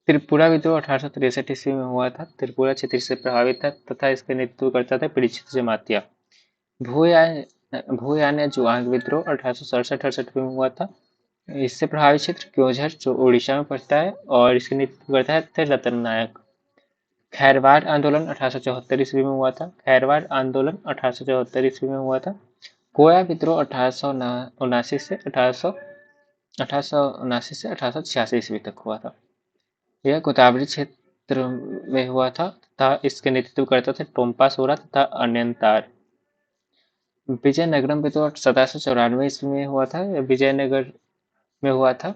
त्रिपुरा विद्रोह 1863 ईस्वी में हुआ था। त्रिपुरा क्षेत्र से प्रभावित था तथा इसके नेतृत्व करता था परीक्षित जमातिया। भूयान या जुआंग विद्रोह 1867-68 में हुआ था। इससे प्रभावित क्षेत्र क्योंझर जो उड़ीसा में पड़ता है और इसके नेतृत्व करता थे रतन नायक। खैरवाड़ आंदोलन 1874 ईस्वी में हुआ था। खैरवाड़ आंदोलन 1874 ईस्वी में हुआ था। कोया विद्रोह 1879 से 1886 ईस्वी तक हुआ था। यह गोदावरी क्षेत्र में हुआ था तथा इसके नेतृत्व करते थे टोम्पा सोरा तथा अनंतार। विजयनगरम विद्रोह 1794 ईस्वी में हुआ था। यह विजयनगर में हुआ था।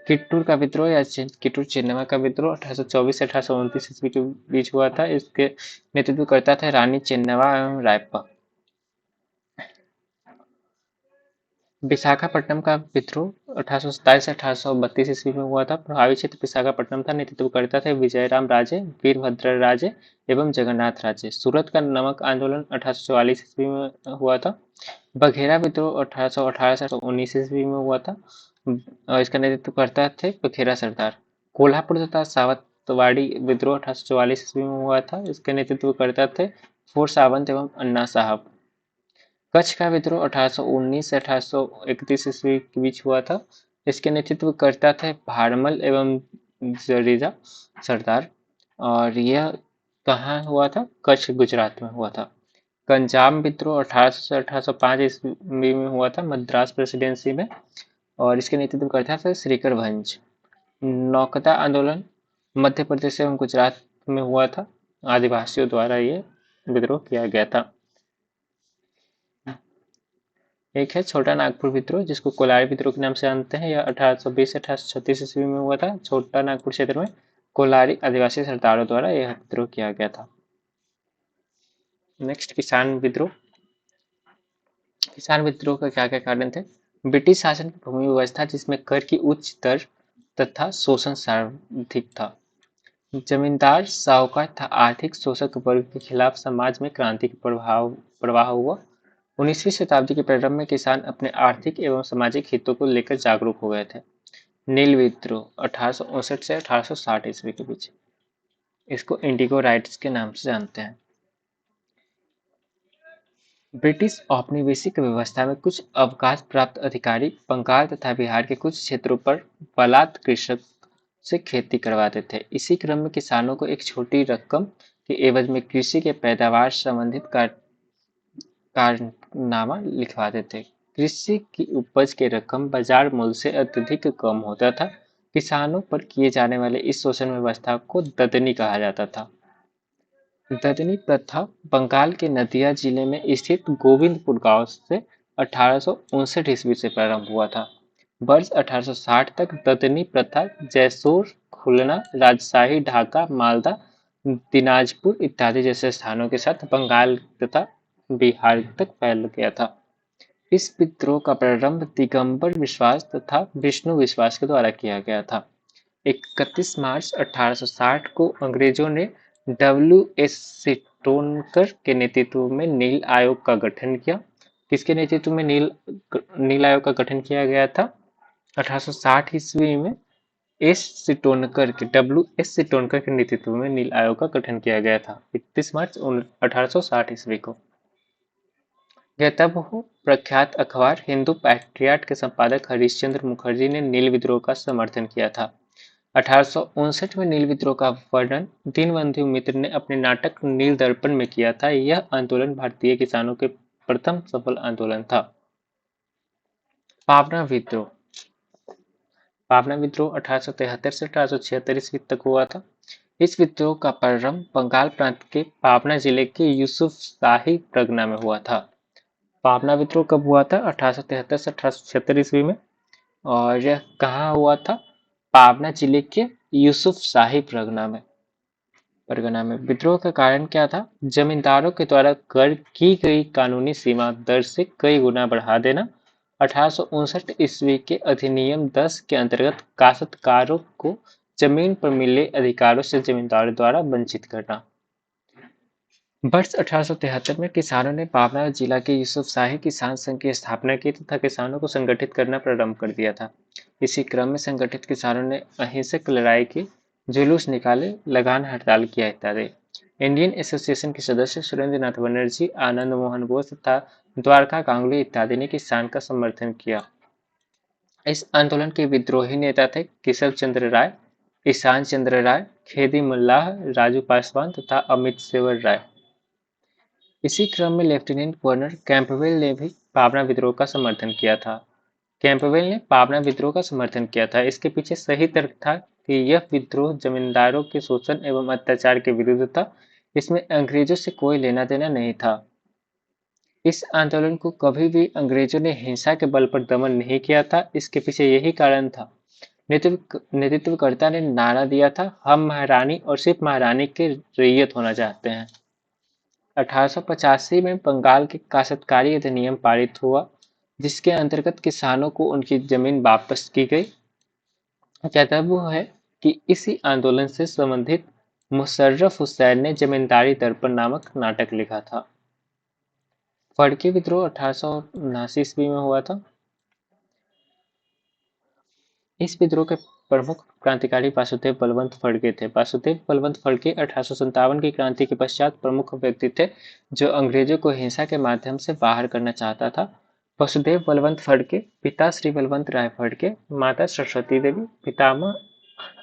किट्टूर का विद्रोह या किट्टूर चिन्नवा का विद्रोह 1824 से 1829 ईस्वी के बीच हुआ था। इसके नेतृत्व करता था रानी चिन्नवा एवं रायप्पा। विशाखापट्टनम का विद्रोह 1827 से 1832 ईस्वी में हुआ था। प्रभावित क्षेत्र विशाखापट्टनम था। नेतृत्व करता थे विजयराम राजे, वीरभद्र राजे एवं जगन्नाथ राजे। सूरत का नमक आंदोलन 1844 ईस्वी में हुआ था। बघेरा विद्रोह 1818 से 1819 ईस्वी में हुआ था। इसका नेतृत्व करता थे बघेरा सरदार। कोल्हापुर तथा सावंतवाड़ी विद्रोह 1844 ईस्वी में हुआ था। इसके नेतृत्व करता थे फोर सावंत एवं अन्ना साहब। कच्छ का विद्रोह 1819 से 1831 ईस्वी के बीच हुआ था। इसके नेतृत्व करता थे भारमल एवं जडेजा सरदार और यह कहाँ हुआ था? कच्छ गुजरात में हुआ था। पंजाब विद्रोह 1800 से 1805 ईस्वी में हुआ था मद्रास प्रेसिडेंसी में और इसके नेतृत्व करता था श्रीकर भंज। नौकता आंदोलन मध्य प्रदेश एवं गुजरात में हुआ था। आदिवासियों द्वारा ये विद्रोह किया गया था। एक है छोटा नागपुर विद्रोह जिसको कोलारी विद्रोह के नाम से जानते हैं। यह 1820 से 1836 ईस्वी में हुआ था। छोटा नागपुर क्षेत्र में कोलारी आदिवासी सरदारों द्वारा यह विद्रोह किया गया था। नेक्स्ट किसान विद्रोह। किसान विद्रोह का क्या क्या कारण थे? ब्रिटिश शासन की भूमि व्यवस्था जिसमें कर की उच्च दर तथा शोषण सर्वाधिक था। जमींदार साहूकार तथा आर्थिक शोषक वर्ग के खिलाफ समाज में क्रांति का प्रवाह हुआ। 19वीं शताब्दी के प्रारंभ में किसान अपने आर्थिक एवं सामाजिक हितों को लेकर जागरूक हो गए थे। नील विद्रोह 1859 से 1860 ईस्वी के बीच, इसको इंडिगो राइट्स के नाम से जानते हैं। ब्रिटिश औपनिवेशिक व्यवस्था में कुछ अवकाश प्राप्त अधिकारी बंगाल तथा बिहार के कुछ क्षेत्रों पर बलात् कृषक से खेती करवाते थे। इसी क्रम में किसानों को एक छोटी रकम के एवज में कृषि के पैदावार संबंधित कारनामा लिखवाते थे। कृषि की उपज की रकम बाजार मूल्य से अत्यधिक कम होता था। किसानों पर किए जाने वाले इस शोषण व्यवस्था को ददनी कहा जाता था। ददनी प्रथा बंगाल के नदिया जिले में स्थित गोविंदपुर गांव से 1859 ईस्वी से प्रारंभ हुआ था। वर्ष 1860 तक ददनी प्रथा जैसोर, खुलना, राजशाही, ढाका, मालदा, दिनाजपुर इत्यादि जैसे स्थानों के साथ बंगाल तथा बिहार तक फैल गया था। इस विद्रोह का प्रारंभ दिगंबर विश्वास तथा विष्णु विश्वास के द्वारा किया गया था। 31 मार्च 1860 को अंग्रेजों ने डब्ल्यू.एस. सिटोनकर के नेतृत्व में नील आयोग का गठन किया। किसके नेतृत्व में नील आयोग का गठन किया गया था? 1860 ईस्वी में डब्ल्यू.एस. सिटोनकर के नेतृत्व में नील आयोग का गठन किया गया था 31 मार्च 1860 ईस्वी को। यह तब हो प्रख्यात अखबार हिंदू पैट्रियट के संपादक हरिश्चंद्र मुखर्जी ने नील विद्रोह का समर्थन किया था। 1859 में नील विद्रोह का वर्णन दीनबंधु मित्र ने अपने नाटक नील दर्पण में किया था। यह आंदोलन भारतीय किसानों के प्रथम सफल आंदोलन था। पावना विद्रोह 1873 से 1876 ईस्वी तक हुआ था। इस विद्रोह का प्रारंभ बंगाल प्रांत के पाबना जिले के यूसुफ शाही परगना में हुआ था। पाबना विद्रोह कब हुआ था? 1873 से 1876 ईस्वी में। और यह कहाँ हुआ था? पाबना जिले के यूसुफ शाही परगना में। विद्रोह का कारण क्या था? जमींदारों के द्वारा कर की गई कानूनी सीमा दर से कई गुना बढ़ा देना। 1859 ईस्वी के अधिनियम 10 के अंतर्गत काश्तकारों को जमीन पर मिले अधिकारों से जमींदारों द्वारा वंचित करना। वर्ष 1873 में किसानों ने पाबना जिला के यूसुफ शाही किसान संघ की स्थापना की तथा किसानों को संगठित करना प्रारंभ कर दिया था। इसी क्रम में संगठित किसानों ने अहिंसक लड़ाई की, जुलूस निकाले, लगान हड़ताल किया इत्यादि। इंडियन एसोसिएशन के सदस्य सुरेंद्र नाथ बनर्जी, आनंद मोहन बोस तथा द्वारका गांगुली इत्यादि ने किसान का समर्थन किया। इस आंदोलन के विद्रोही नेता थे केशव चंद्र राय, ईशान चंद्र राय, खेदी मुल्लाह, राजू पासवान तथा अमित सेवर राय। इसी क्रम में लेफ्टिनेंट गवर्नर कैंपबेल ने भी पाबना विद्रोह का समर्थन किया था। कैंपबेल ने पाबना विद्रोह का समर्थन किया था। इसके पीछे सही तर्क था कि यह विद्रोह जमींदारों के शोषण एवं अत्याचार के विरुद्ध था। इसमें अंग्रेजों से कोई लेना देना नहीं था। इस आंदोलन को कभी भी अंग्रेजों ने हिंसा के बल पर दमन नहीं किया था। इसके पीछे यही कारण था। नेतृत्वकर्ता ने नारा दिया था, हम महारानी और सिर्फ महारानी की रैयत होना चाहते हैं। 1885 में बंगाल के काश्तकारी अधिनियम पारित हुआ, जिसके अंतर्गत किसानों को उनकी जमीन वापस की गई। ज्ञातव्य है कि इसी आंदोलन से संबंधित मुशर्रफ हुसैन ने जमींदारी दर्पण नामक नाटक लिखा था। फड़के विद्रोह 1879 ईस्वी में हुआ था। इस विद्रोह के प्रमुख क्रांतिकारी वासुदेव बलवंत फड़के थे। वासुदेव बलवंत फड़के 1857 की क्रांति के पश्चात प्रमुख व्यक्ति थे, जो अंग्रेजों को हिंसा के माध्यम से बाहर करना चाहता था। वसुदेव बलवंत फड़के पिता श्री बलवंत राय फड़के, माता सरस्वती देवी, पितामह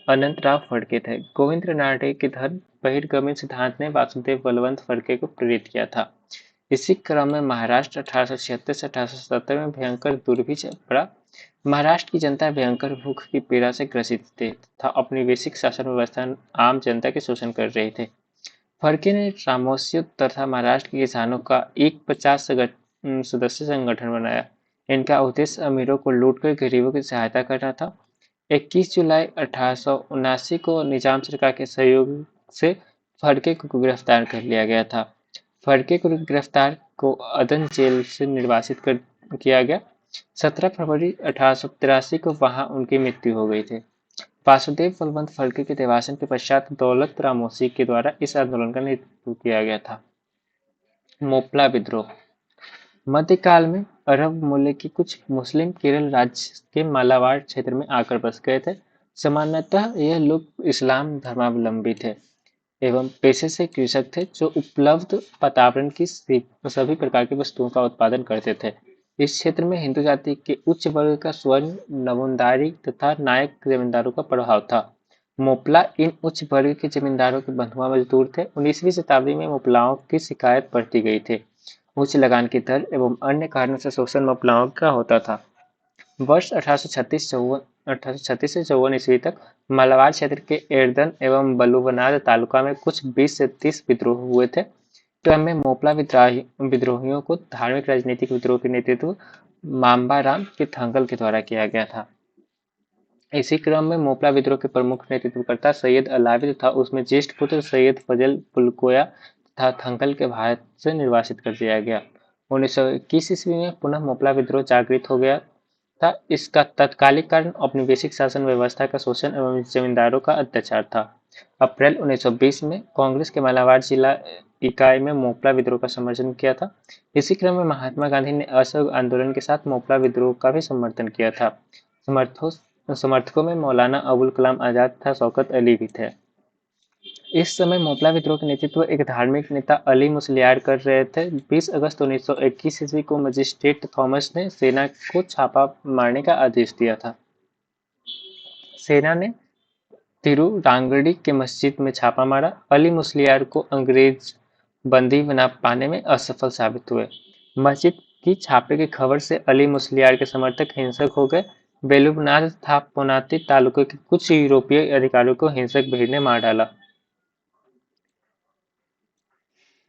अनंतराव फड़के थे। गोविंद नाडे के धर्म बहिर्गमन सिद्धांत ने वासुदेव बलवंत फड़के को प्रेरित किया था। इसी क्रम में महाराष्ट्र 1876 से 1870 में भयंकर दुर्भिक्ष पड़ा। महाराष्ट्र की जनता भयंकर भूख की पीड़ा से ग्रसित थे तथा औपनिवेशिक शासन व्यवस्था आम जनता के शोषण कर रहे थे। फड़के ने रामोस्य तथा महाराष्ट्र के किसानों का एक 50 सदस्य संगठन बनाया। इनका उद्देश्य अमीरों को लूटकर गरीबों की सहायता करना था। 21 जुलाई 1879 को निजाम सरकार के सहयोग से फड़के को गिरफ्तार कर लिया गया था। फड़के को गिरफ्तार को अदन जेल से निर्वासित किया गया। 17 फरवरी 1883 को वहां उनकी मृत्यु हो गई थी। वासुदेव बलवंत फड़के के देवासन के पश्चात दौलत रामोसी के द्वारा इस आंदोलन का नेतृत्व किया गया था। मोपला विद्रोह मध्यकाल में अरब मूल्य के कुछ मुस्लिम केरल राज्य के मालाबार क्षेत्र में आकर बस गए थे। सामान्यतः यह लोग इस्लाम धर्मावलंबी थे एवं पेशे से कृषक थे, जो उपलब्ध वातावरण की सभी प्रकार की वस्तुओं का उत्पादन करते थे। इस क्षेत्र में हिंदू जाति के उच्च वर्ग का स्वर्ण, नमूनदारी तथा नायक जमींदारों का प्रभाव था। मोपला इन उच्च वर्ग के जमींदारों के बंधुआ मजदूर थे। 19वीं शताब्दी में मोपलाओं की शिकायत बढ़ती गई थी। उच्च लगान की दर एवं अन्य कारणों से शोषण मोपलाओं का होता था। वर्ष 1836 से 54 ईस्वी तक मालाबार क्षेत्र के एर्दन एवं बलुवनाद तालुका में कुछ 20 से 30 विद्रोह हुए थे। क्रम में मोपला विद्रोहियों को धार्मिक राजनीतिक विद्रोह के नेतृत्व माम्बाराम के थंगल के द्वारा किया गया था। इसी क्रम में मोपला विद्रोह के प्रमुख नेतृत्वकर्ता सैयद अलावी तथा उसमें ज्येष्ठ पुत्र सैयद फजल पुलकोया तथा थंगल के भारत से निर्वासित कर दिया गया। 1921 ईस्वी में पुनः मोपला विद्रोह जागृत हो गया था। इसका तत्कालिक कारण औपनिवेशिक शासन व्यवस्था का शोषण एवं जमींदारों का अत्याचार था। अप्रैल 1920 में कांग्रेस के मालाबार जिला इकाई में मोपला विद्रोह का समर्थन किया था। इसी क्रम में महात्मा गांधी ने असहयोग आंदोलन के साथ मोपला विद्रोह का भी समर्थन किया था। समर्थकों में मौलाना अबुल कलाम आजाद तथा शौकत अली भी थे। इस समय मोपला विद्रोह का नेतृत्व एक धार्मिक नेता अली मुसलियार कर रहे थे। 20 अगस्त 1921 ईस्वी को मजिस्ट्रेट थॉमस ने सेना को छापा मारने का आदेश दिया था। सेना ने तिरुरांगड़ी के मस्जिद में छापा मारा। अली मुसलियार को अंग्रेज बंदी बना पाने में असफल साबित हुए। मस्जिद की छापे की खबर से अली मुसलियार के समर्थक हिंसक हो गए। बेलूबनाथ तथा पोनाती तालुके के कुछ यूरोपीय अधिकारियों को हिंसक भीड़ ने मार डाला।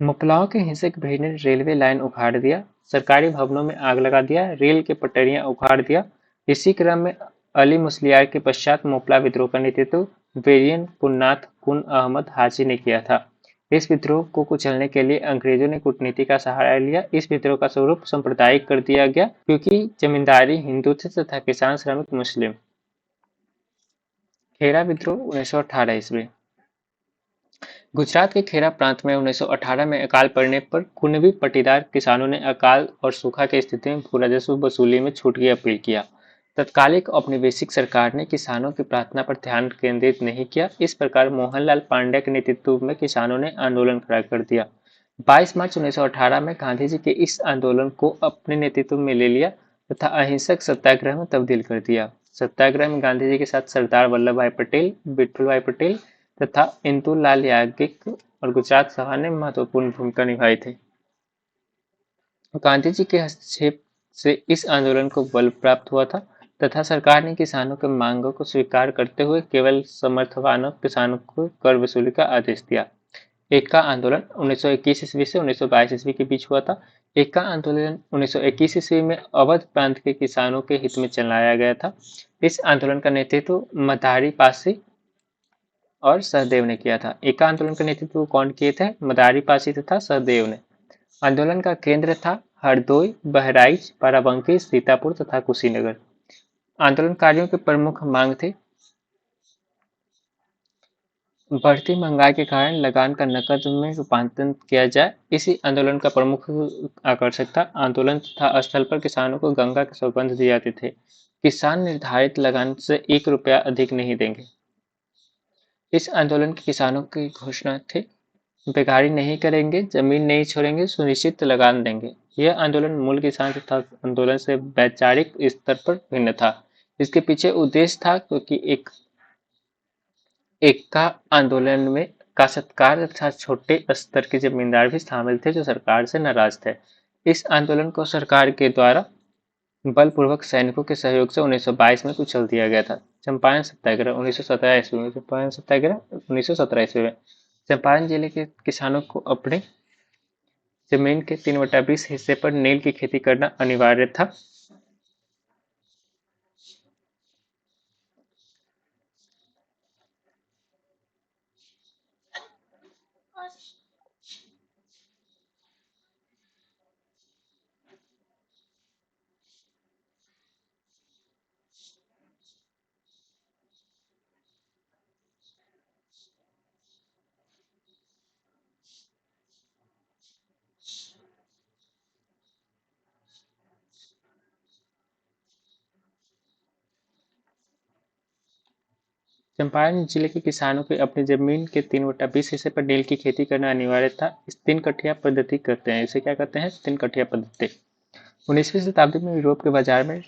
मुपलाओं के हिंसक भीड़ ने रेलवे लाइन उखाड़ दिया, सरकारी भवनों में आग लगा दिया, रेल के पटरियां उखाड़ दिया। इसी क्रम में अली मुस्लियार के पश्चात मुपला विद्रोह का नेतृत्व वेरियन पुन्नाथ कुन अहमद हाजी ने किया था। इस विद्रोह को कुचलने के लिए अंग्रेजों ने कूटनीति का सहारा लिया। इस विद्रोह का स्वरूप सांप्रदायिक कर दिया गया क्योंकि जमींदारी हिंदू थे तथा किसान श्रमिक मुस्लिम। खेरा विद्रोह 1918 ईस्वी। गुजरात के खेरा प्रांत में 1918 में अकाल पड़ने पर कुनबी पटीदार किसानों ने अकाल और सूखा की स्थिति में भू राजस्व वसूली में छूट की अपील किया। तत्कालिक औपनिवेशिक सरकार ने किसानों की प्रार्थना पर ध्यान केंद्रित नहीं किया। इस प्रकार मोहनलाल पांड्या के नेतृत्व में किसानों ने आंदोलन खड़ा कर दिया। 22 मार्च 1918 में गांधी जी के इस आंदोलन को अपने नेतृत्व में ले लिया तथा अहिंसक सत्याग्रह में तब्दील कर दिया। सत्याग्रह में गांधी जी के साथ सरदार वल्लभ भाई पटेल, विठल भाई पटेल तथा इंदुलाल याज्ञिक और गुजरात सभा ने महत्वपूर्ण भूमिका निभाई थी। गांधी जी के हस्तक्षेप से इस आंदोलन को बल प्राप्त हुआ था तथा सरकार ने किसानों की मांगों को स्वीकार करते हुए केवल समर्थवान किसानों को कर वसूली का आदेश दिया। एक्का आंदोलन 1921 ईस्वी से 1922 ईस्वी के बीच हुआ था। एक्का आंदोलन 1921 ईस्वी में अवध प्रांत के किसानों के हित में चलाया गया था। इस आंदोलन का नेतृत्व मदारी पासी और सहदेव ने किया था। एक्का आंदोलन का नेतृत्व कौन किए थे? मदारी पासी तथा सहदेव ने। आंदोलन का केंद्र था हरदोई, बहराइच, बाराबंकी, सीतापुर तथा कुशीनगर। आंदोलनकारियों की प्रमुख मांग थी बढ़ती महंगाई के कारण लगान का नकद में रूपांतरण किया जाए। इसी आंदोलन का प्रमुख आकर्षक था। आंदोलन तथा स्थल पर किसानों को गंगा के सौगंध दिए जाते थे। किसान निर्धारित लगान से 1 रुपया अधिक नहीं देंगे। इस आंदोलन के किसानों की घोषणा थी बेगारी नहीं करेंगे, जमीन नहीं छोड़ेंगे, सुनिश्चित लगान देंगे। यह आंदोलन मूल किसान तथा आंदोलन से वैचारिक स्तर पर भिन्न था। इसके पीछे उद्देश्य था क्योंकि एक्का आंदोलन में काश्तकार तथा छोटे स्तर के जमींदार भी शामिल थे जो सरकार से नाराज थे। इस आंदोलन को सरकार के द्वारा बलपूर्वक सैनिकों के सहयोग से 1922 में कुचल दिया गया था। चंपारण सत्याग्रह 1917 ईस्वी में। चंपारण सत्याग्रह 1917 ईस्वी में चंपारण जिले के किसानों को अपने जमीन के 3/20 हिस्से पर नील की खेती करना अनिवार्य था। चंपारण जिले के किसानों को अपनी जमीन के 3/20 हिस्से पर नील की खेती करना अनिवार्य था। इस 3 कठिया पद्धति कहते हैं। इसे क्या कहते हैं? 3 कठिया पद्धति। 19वीं शताब्दी में यूरोप के बाजार में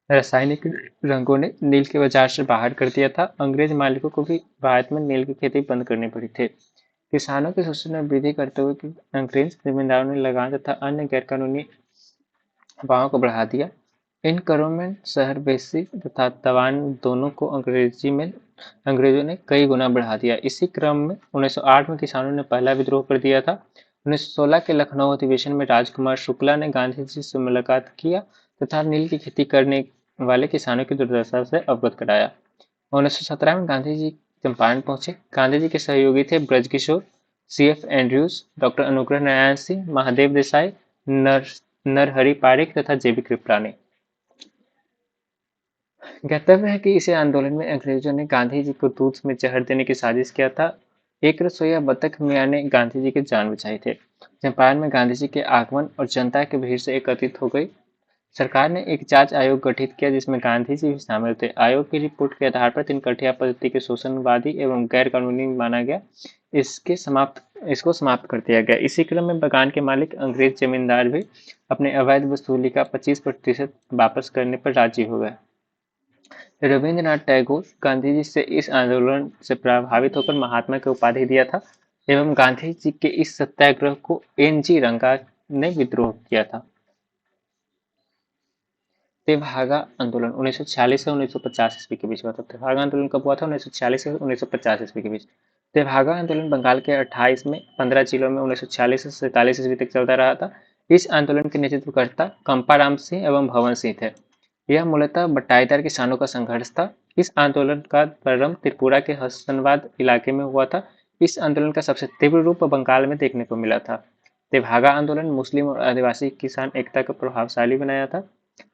रासायनिक रंगों ने नील के बाजार से बाहर कर दिया था। अंग्रेज मालिकों को भी भारत में नील की खेती बंद करनी पड़ी थी। किसानों के शोषण में वृद्धि करते हुए अंग्रेज जमींदारों ने लगान तथा अन्य गैरकानूनी अफवाहों को बढ़ा दिया। इन करों में शहर बेसी तथा दवान दोनों को अंग्रेजों ने कई गुना बढ़ा दिया। इसी क्रम में 1908 में किसानों ने पहला विद्रोह कर दिया था। 1916 के लखनऊ अधिवेशन में राजकुमार शुक्ला ने गांधी जी से मुलाकात किया तथा नील की खेती करने वाले किसानों की दुर्दशा से अवगत कराया। 1917 में गांधी जी चंपारण पहुंचे। गांधी जी के सहयोगी थे Brajkishore, CF. Andrews, doctor Anugrah Narayan Singh, Mahadev Desai, Narhari Pareek तथा जे.बी. कृपलानी। ज्ञातव्य है कि इसी आंदोलन में अंग्रेजों ने गांधी जी को दूध में जहर देने की साजिश किया था। एक रसोइया बतख मियाँ ने गांधी जी की जान बचाई थे। चंपारण में गांधी जी के आगमन और जनता की भीड़ से एकत्रित हो गई। सरकार ने एक जांच आयोग गठित किया जिसमें गांधी जी भी शामिल थे। आयोग की रिपोर्ट के आधार पर 3 कठिया पद्धति के शोषणवादी एवं गैर कानूनी माना गया। इसको समाप्त कर दिया गया। इसी क्रम में बगान के मालिक अंग्रेज जमींदार भी अपने अवैध वसूली का 25% वापस करने पर राजी हो गए। रविंद्रनाथ टैगोर गांधी जी से इस आंदोलन से प्रभावित होकर महात्मा की उपाधि दिया था एवं गांधी जी के इस सत्याग्रह को एन.जी. रंगा ने विद्रोह किया था। तेभागा आंदोलन 1946 से 1950 ईस्वी के बीच हुआ था। तेभागा आंदोलन कब हुआ था? 1946 से 1950 ईस्वी के बीच। तेभागा आंदोलन बंगाल के 28 में 15 जिलों में 1946 से 47 ईस्वी तक चलता रहा था। इस आंदोलन के नेतृत्वकर्ता कंपाराम सिंह एवं भवन सिंह थे। यह मूलतः बटाईदार किसानों का संघर्ष था। इस आंदोलन का प्रारंभ त्रिपुरा के हसनबाद इलाके में हुआ था। इस आंदोलन का सबसे तीव्र रूप बंगाल में देखने को मिला था। तेभागा आंदोलन मुस्लिम और आदिवासी किसान एकता को प्रभावशाली बनाया था।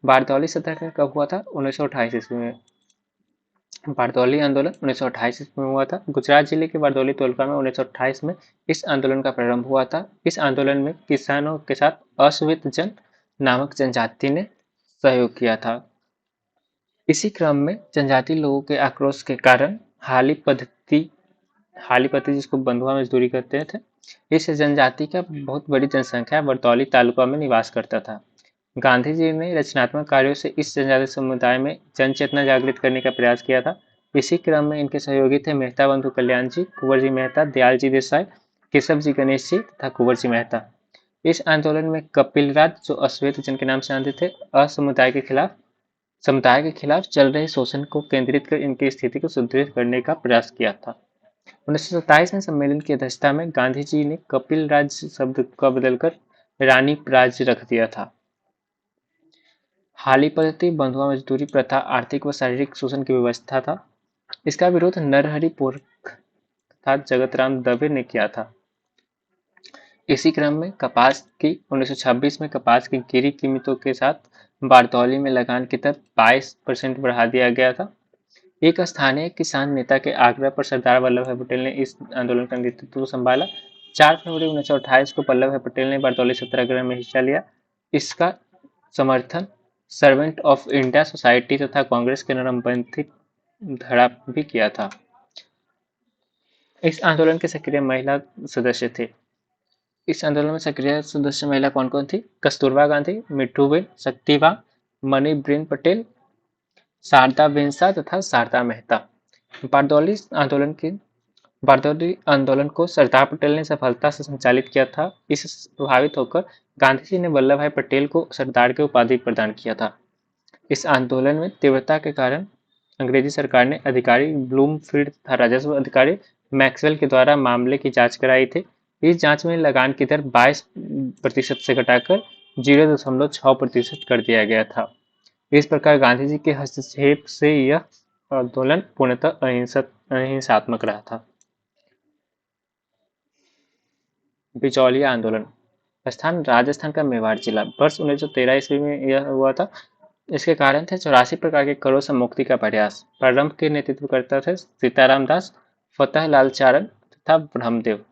बारदौली सत्याग्रह कब हुआ था? 1928 ईस्वी में। बारदौली आंदोलन 1928 ईस्वी में हुआ था। गुजरात जिले के बारदौली तालुका में 1928 में इस आंदोलन का प्रारंभ हुआ था। इस आंदोलन में किसानों के साथ अश्वेत जन नामक जनजाति ने सहयोग किया था। इसी क्रम में जनजाति लोगों के आक्रोश के कारण हाली पद्धति जिसको बंधुआ मजदूरी कहते थे, इस जनजाति का बहुत बड़ी जनसंख्या बरतौली तालुका में निवास करता था। गांधी जी ने रचनात्मक कार्यों से इस जनजाति समुदाय में जन चेतना जागृत करने का प्रयास किया था। इसी क्रम में इनके सहयोगी थे मेहता बंधु कल्याण जी, कुंवर जी मेहता, दयाल जी देसाई, केशव जी गणेश जी तथा कुंवर जी मेहता। इस आंदोलन में कपिलराज, जो अश्वेत जन के नाम से जानते थे, समुदाय के खिलाफ चल रहे शोषण को केंद्रित कर इनकी स्थिति को सुदृढ़ करने का प्रयास किया था। 1927 में सम्मेलन की अध्यक्षता में गांधी जी ने कपिल राज शब्द का बदलकर रानी राज रख दिया था। हाली पद्धति बंधुआ मजदूरी प्रथा आर्थिक व शारीरिक शोषण की व्यवस्था था। इसका विरोध नरहरि पुरख तथा जगतराम दवे ने किया था। इसी क्रम में 1926 में कपास की गिरी कीमतों के साथ बारदौली में लगान की दर 22% बढ़ा दिया गया था। एक स्थानीय किसान नेता के आग्रह पर सरदार वल्लभ भाई पटेल ने इस आंदोलन का नेतृत्व संभाला। 4 फरवरी 1928 को वल्लभ भाई पटेल ने बारदौली सत्याग्रह में हिस्सा लिया। इसका समर्थन सर्वेंट ऑफ इंडिया सोसाइटी तथा कांग्रेस के नरमपंथी धड़ा भी किया था। इस आंदोलन के सक्रिय महिला सदस्य थे। इस आंदोलन में सक्रिय सदस्य महिला कौन कौन थी? कस्तूरबा गांधी, मिठूबेन, शक्तिबा, मणिब्रेन पटेल, शारदा बेंसा तथा शारदा मेहता। बारदौली आंदोलन को सरदार पटेल ने सफलता से संचालित किया था। इससे प्रभावित होकर गांधी जी ने वल्लभ भाई पटेल को सरदार की उपाधि प्रदान किया था। इस आंदोलन में तीव्रता के कारण अंग्रेजी सरकार ने अधिकारी ब्लूमफील्ड तथा राजस्व अधिकारी मैक्सवेल के द्वारा मामले की जांच कराई थी। इस जांच में लगान की दर 22% से घटाकर 0.6% कर दिया गया था। इस प्रकार गांधी जी के हस्तक्षेप से यह आंदोलन पूर्णतः अहिंसात्मक रहा था। बिचौलिया आंदोलन स्थान राजस्थान का मेवाड़ जिला। वर्ष 1913 ईस्वी में यह हुआ था। इसके कारण थे 84 प्रकार के करों से मुक्ति का प्रयास। प्रारंभ के नेतृत्वकर्ता थे सीताराम दास, फतेह लाल चारण तथा ब्रह्मदेव।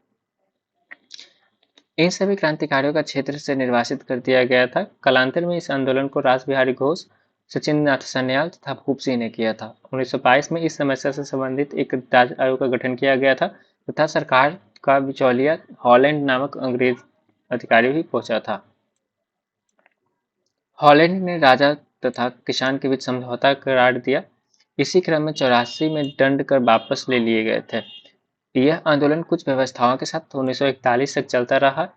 इन सभी क्रांतिकारियों का क्षेत्र से निर्वासित कर दिया गया था। कालांतर में इस आंदोलन को रास बिहारी घोष, सचिंद्र नाथ सान्याल तथा भूप सिंह ने किया था। 1922 में इस समस्या से संबंधित एक राज्य आयोग का गठन किया गया था तथा सरकार का बिचौलिया हॉलैंड नामक अंग्रेज अधिकारी भी पहुंचा था। हॉलैंड ने राजा तथा किसान के बीच समझौता करार दिया। इसी क्रम में 84 में दंड कर वापस ले लिए गए थे। यह आंदोलन कुछ व्यवस्थाओं के साथ 1941 तक चलता रहा।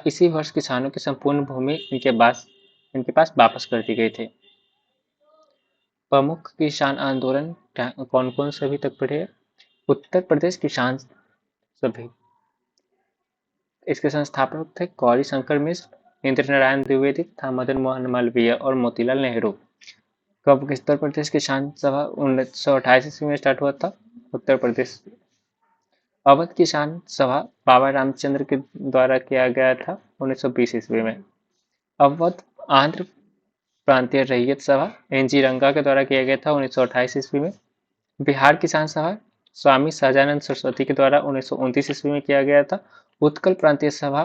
इसी वर्ष किसानों की संपूर्ण भूमि इनके पास वापस कर दी गई थी। प्रमुख किसान आंदोलन कौन कौन से अभी तक पढ़े? उत्तर प्रदेश किसान सभी। इसके संस्थापक थे गौरी शंकर मिश्र, इंद्र नारायण द्विवेदी तथा मदन मोहन मालवीय और मोतीलाल नेहरू। कब उत्तर प्रदेश किसान सभा 1928 ईस्वी में स्टार्ट हुआ था? उत्तर प्रदेश। अवध किसान सभा बाबा रामचंद्र के द्वारा किया गया था 1920 ईस्वी में। अवध आंध्र प्रांतीय रैयत सभा एनजी रंगा के द्वारा किया गया था 1928 ईस्वी में। बिहार किसान सभा स्वामी सहजानंद सरस्वती के द्वारा 1929 ईस्वी में किया गया था। उत्कल प्रांतीय सभा